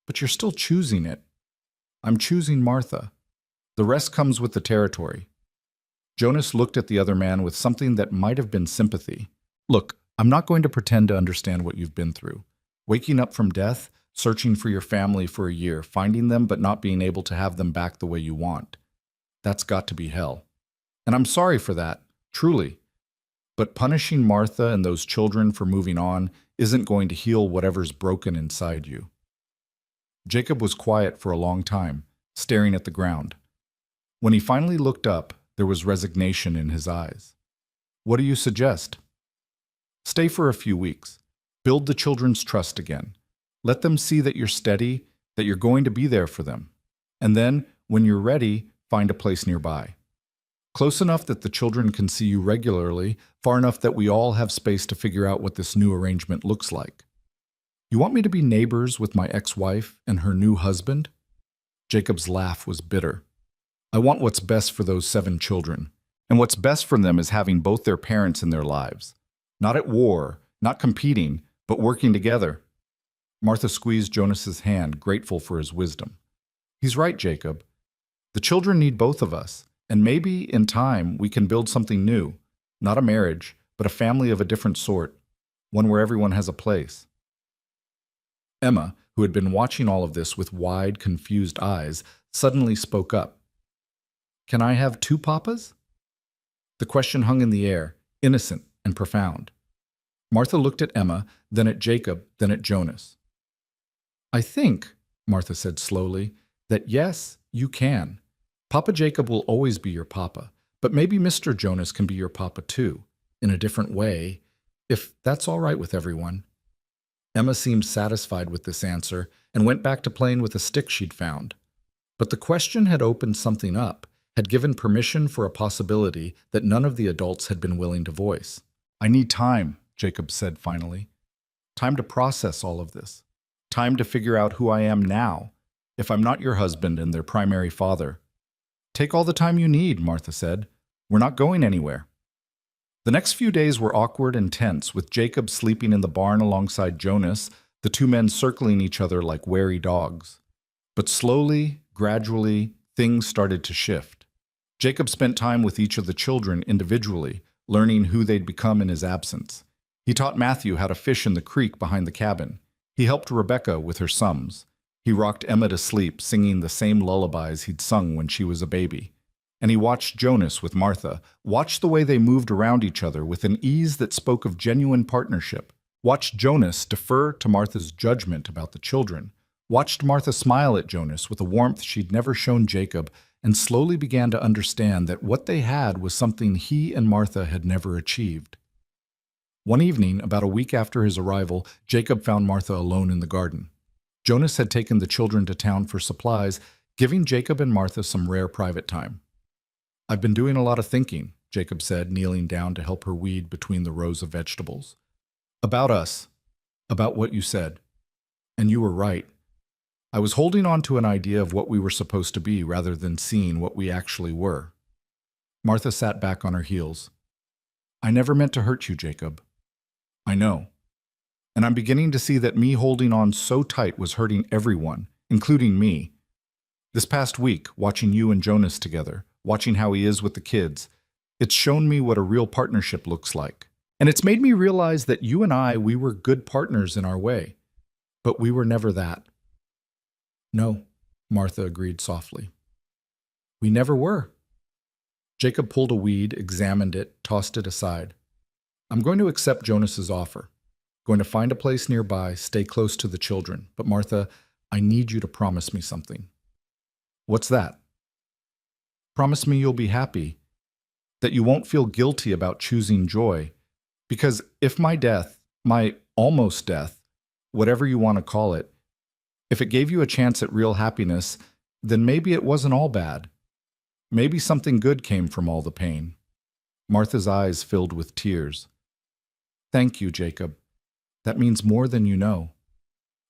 But you're still choosing it. I'm choosing Martha. The rest comes with the territory. Jonas looked at the other man with something that might have been sympathy. Look, I'm not going to pretend to understand what you've been through. Waking up from death, searching for your family for a year, finding them but not being able to have them back the way you want. That's got to be hell. And I'm sorry for that, truly. But punishing Martha and those children for moving on isn't going to heal whatever's broken inside you. Jacob was quiet for a long time, staring at the ground. When he finally looked up, there was resignation in his eyes. What do you suggest? Stay for a few weeks. Build the children's trust again. Let them see that you're steady, that you're going to be there for them. And then, when you're ready, find a place nearby. Close enough that the children can see you regularly, far enough that we all have space to figure out what this new arrangement looks like. You want me to be neighbors with my ex-wife and her new husband? Jacob's laugh was bitter. I want what's best for those 7 children. And what's best for them is having both their parents in their lives. Not at war, not competing, but working together. Martha squeezed Jonas's hand, grateful for his wisdom. He's right, Jacob. The children need both of us. And maybe, in time, we can build something new. Not a marriage, but a family of a different sort. One where everyone has a place. Emma, who had been watching all of this with wide, confused eyes, suddenly spoke up. Can I have 2 papas? The question hung in the air, innocent and profound. Martha looked at Emma, then at Jacob, then at Jonas. I think, Martha said slowly, that yes, you can. Papa Jacob will always be your papa, but maybe Mr. Jonas can be your papa too, in a different way, if that's all right with everyone. Emma seemed satisfied with this answer and went back to playing with a stick she'd found. But the question had opened something up, had given permission for a possibility that none of the adults had been willing to voice. I need time, Jacob said finally. Time to process all of this. Time to figure out who I am now, if I'm not your husband and their primary father. Take all the time you need, Martha said. We're not going anywhere. The next few days were awkward and tense, with Jacob sleeping in the barn alongside Jonas, the 2 men circling each other like wary dogs. But slowly, gradually, things started to shift. Jacob spent time with each of the children individually, learning who they'd become in his absence. He taught Matthew how to fish in the creek behind the cabin. He helped Rebecca with her sums. He rocked Emma to sleep, singing the same lullabies he'd sung when she was a baby. And he watched Jonas with Martha, watched the way they moved around each other with an ease that spoke of genuine partnership. Watched Jonas defer to Martha's judgment about the children. Watched Martha smile at Jonas with a warmth she'd never shown Jacob, and slowly began to understand that what they had was something he and Martha had never achieved. One evening, about a week after his arrival, Jacob found Martha alone in the garden. Jonas had taken the children to town for supplies, giving Jacob and Martha some rare private time. I've been doing a lot of thinking, Jacob said, kneeling down to help her weed between the rows of vegetables. About us. About what you said. And you were right. I was holding on to an idea of what we were supposed to be rather than seeing what we actually were. Martha sat back on her heels. I never meant to hurt you, Jacob. I know. And I'm beginning to see that me holding on so tight was hurting everyone, including me. This past week, watching you and Jonas together, watching how he is with the kids, it's shown me what a real partnership looks like. And it's made me realize that you and I, we were good partners in our way. But we were never that. No, Martha agreed softly. We never were. Jacob pulled a weed, examined it, tossed it aside. I'm going to accept Jonas's offer. Going to find a place nearby, stay close to the children. But Martha, I need you to promise me something. What's that? Promise me you'll be happy, that you won't feel guilty about choosing joy. Because if my death, my almost death, whatever you want to call it, if it gave you a chance at real happiness, then maybe it wasn't all bad. Maybe something good came from all the pain. Martha's eyes filled with tears. Thank you, Jacob. That means more than you know.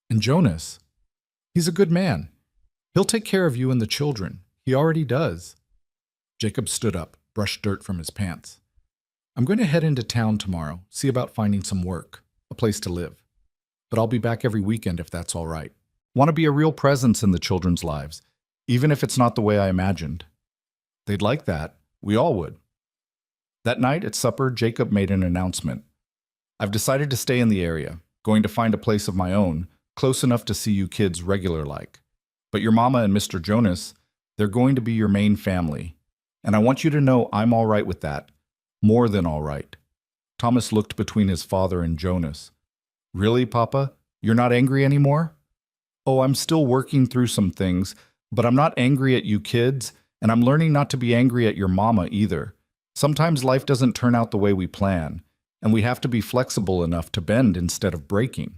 And Jonas, he's a good man. He'll take care of you and the children. He already does. Jacob stood up, brushed dirt from his pants. I'm going to head into town tomorrow, see about finding some work, a place to live. But I'll be back every weekend if that's all right. Want to be a real presence in the children's lives, even if it's not the way I imagined. They'd like that. We all would. That night at supper, Jacob made an announcement. I've decided to stay in the area, going to find a place of my own, close enough to see you kids regular-like. But your mama and Mr. Jonas, they're going to be your main family. And I want you to know I'm all right with that. More than all right. Thomas looked between his father and Jonas. Really, Papa? You're not angry anymore? Oh, I'm still working through some things, but I'm not angry at you kids, and I'm learning not to be angry at your mama either. Sometimes life doesn't turn out the way we plan, and we have to be flexible enough to bend instead of breaking.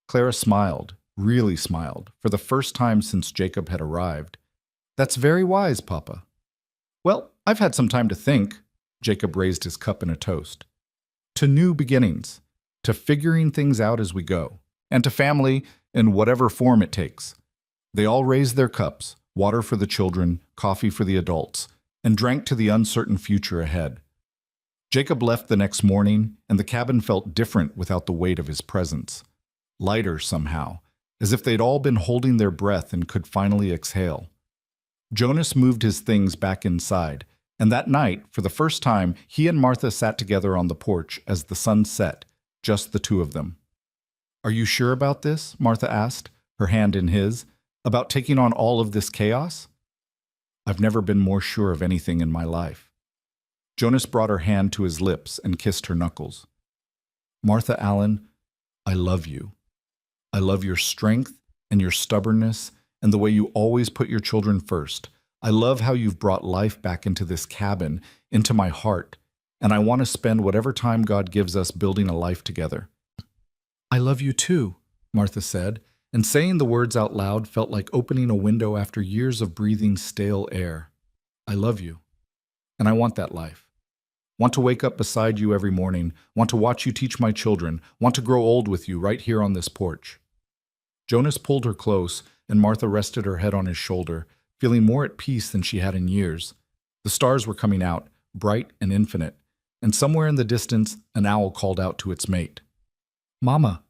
Clara smiled, really smiled, for the first time since Jacob had arrived. That's very wise, Papa. Well, I've had some time to think. Jacob raised his cup in a toast. To new beginnings, to figuring things out as we go, and to family in whatever form it takes. They all raised their cups, water for the children, coffee for the adults, and drank to the uncertain future ahead. Jacob left the next morning, and the cabin felt different without the weight of his presence. Lighter somehow, as if they'd all been holding their breath and could finally exhale. Jonas moved his things back inside, and that night, for the first time, he and Martha sat together on the porch as the sun set, just the two of them. Are you sure about this? Martha asked, her hand in his, about taking on all of this chaos? I've never been more sure of anything in my life. Jonas brought her hand to his lips and kissed her knuckles. Martha Allen, I love you. I love your strength and your stubbornness and the way you always put your children first. I love how you've brought life back into this cabin, into my heart, and I want to spend whatever time God gives us building a life together. I love you too, Martha said, and saying the words out loud felt like opening a window after years of breathing stale air. I love you, and I want that life. Want to wake up beside you every morning, want to watch you teach my children, want to grow old with you right here on this porch. Jonas pulled her close, and Martha rested her head on his shoulder, feeling more at peace than she had in years. The stars were coming out, bright and infinite, and somewhere in the distance, an owl called out to its mate. Mama,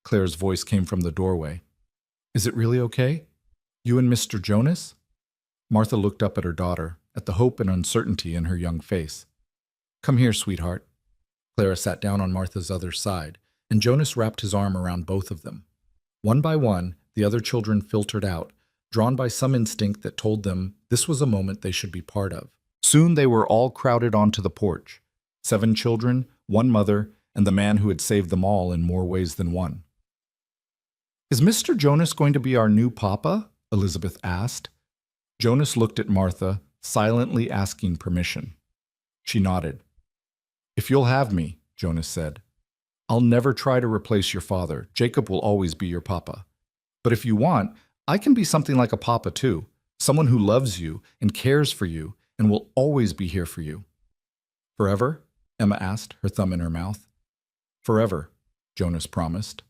Claire's voice came from the doorway. Is it really okay? You and Mr. Jonas? Martha looked up at her daughter, at the hope and uncertainty in her young face. Come here, sweetheart. Clara sat down on Martha's other side, and Jonas wrapped his arm around both of them. One by one, the other children filtered out, drawn by some instinct that told them this was a moment they should be part of. Soon they were all crowded onto the porch. 7 children, 1 mother, and the man who had saved them all in more ways than one. Is Mr. Jonas going to be our new papa? Elizabeth asked. Jonas looked at Martha, silently asking permission. She nodded. If you'll have me, Jonas said. I'll never try to replace your father. Jacob will always be your papa. But if you want, I can be something like a papa too, someone who loves you and cares for you and will always be here for you. Forever? Emma asked, her thumb in her mouth. Forever, Jonas promised.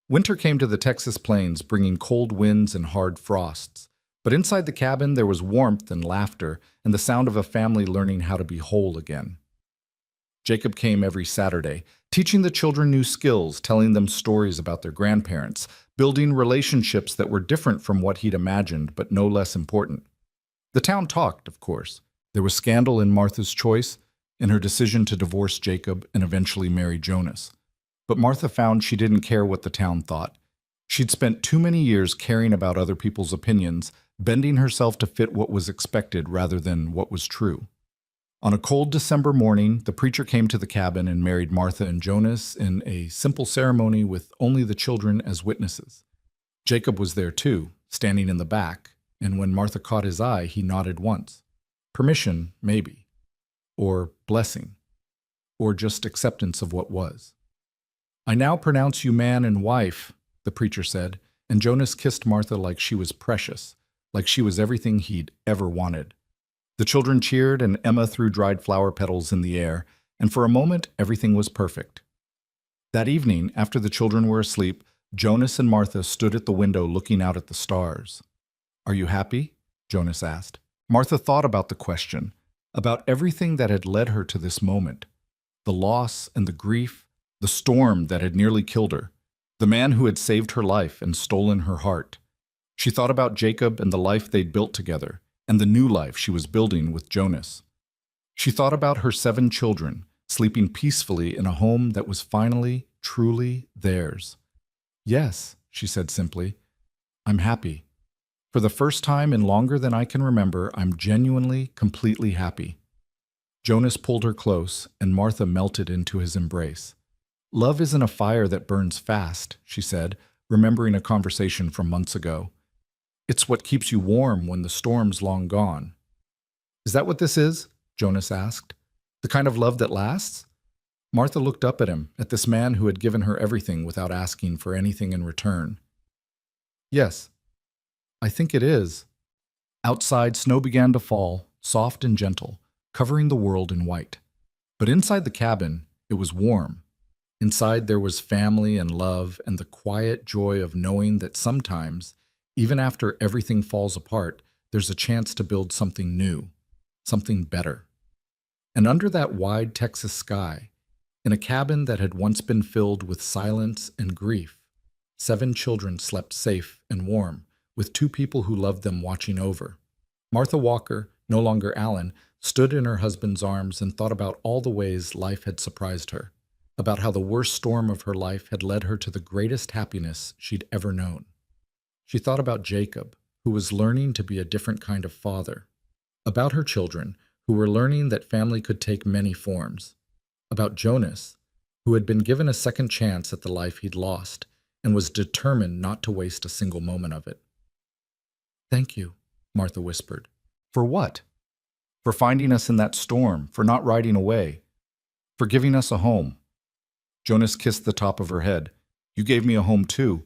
Winter came to the Texas plains, bringing cold winds and hard frosts. But inside the cabin there was warmth and laughter and the sound of a family learning how to be whole again. Jacob came every Saturday, teaching the children new skills, telling them stories about their grandparents, building relationships that were different from what he'd imagined, but no less important. The town talked, of course. There was scandal in Martha's choice, in her decision to divorce Jacob and eventually marry Jonas. But Martha found she didn't care what the town thought. She'd spent too many years caring about other people's opinions, bending herself to fit what was expected rather than what was true. On a cold December morning, the preacher came to the cabin and married Martha and Jonas in a simple ceremony with only the children as witnesses. Jacob was there too, standing in the back, and when Martha caught his eye, he nodded once. Permission, maybe. Or blessing. Or just acceptance of what was. "I now pronounce you man and wife," the preacher said, and Jonas kissed Martha like she was precious, like she was everything he'd ever wanted. The children cheered and Emma threw dried flower petals in the air, and for a moment everything was perfect. That evening, after the children were asleep, Jonas and Martha stood at the window looking out at the stars. "Are you happy?" Jonas asked. Martha thought about the question, about everything that had led her to this moment. The loss and the grief, the storm that had nearly killed her, the man who had saved her life and stolen her heart. She thought about Jacob and the life they'd built together, and the new life she was building with Jonas. She thought about her 7 children, sleeping peacefully in a home that was finally, truly theirs. "Yes," she said simply, "I'm happy. For the first time in longer than I can remember, I'm genuinely, completely happy." Jonas pulled her close, and Martha melted into his embrace. "Love isn't a fire that burns fast," she said, remembering a conversation from months ago. "It's what keeps you warm when the storm's long gone." "Is that what this is?" Jonas asked. "The kind of love that lasts?" Martha looked up at him, at this man who had given her everything without asking for anything in return. "Yes, I think it is." Outside, snow began to fall, soft and gentle, covering the world in white. But inside the cabin, it was warm. Inside there was family and love and the quiet joy of knowing that sometimes, even after everything falls apart, there's a chance to build something new, something better. And under that wide Texas sky, in a cabin that had once been filled with silence and grief, 7 children slept safe and warm, with 2 people who loved them watching over. Martha Walker, no longer Allen, stood in her husband's arms and thought about all the ways life had surprised her, about how the worst storm of her life had led her to the greatest happiness she'd ever known. She thought about Jacob, who was learning to be a different kind of father, about her children, who were learning that family could take many forms, about Jonas, who had been given a second chance at the life he'd lost and was determined not to waste a single moment of it. "Thank you," Martha whispered. "For what?" "For finding us in that storm, for not riding away, for giving us a home." Jonas kissed the top of her head. "You gave me a home too.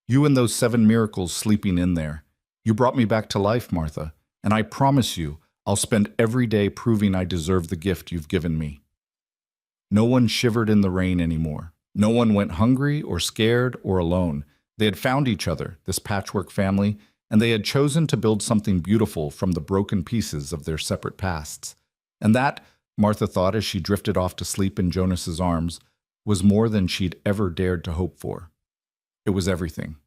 You and those 7 miracles sleeping in there. You brought me back to life, Martha, and I promise you, I'll spend every day proving I deserve the gift you've given me." No one shivered in the rain anymore. No one went hungry or scared or alone. They had found each other, this patchwork family, and they had chosen to build something beautiful from the broken pieces of their separate pasts. And that, Martha thought as she drifted off to sleep in Jonas's arms, was more than she'd ever dared to hope for. It was everything.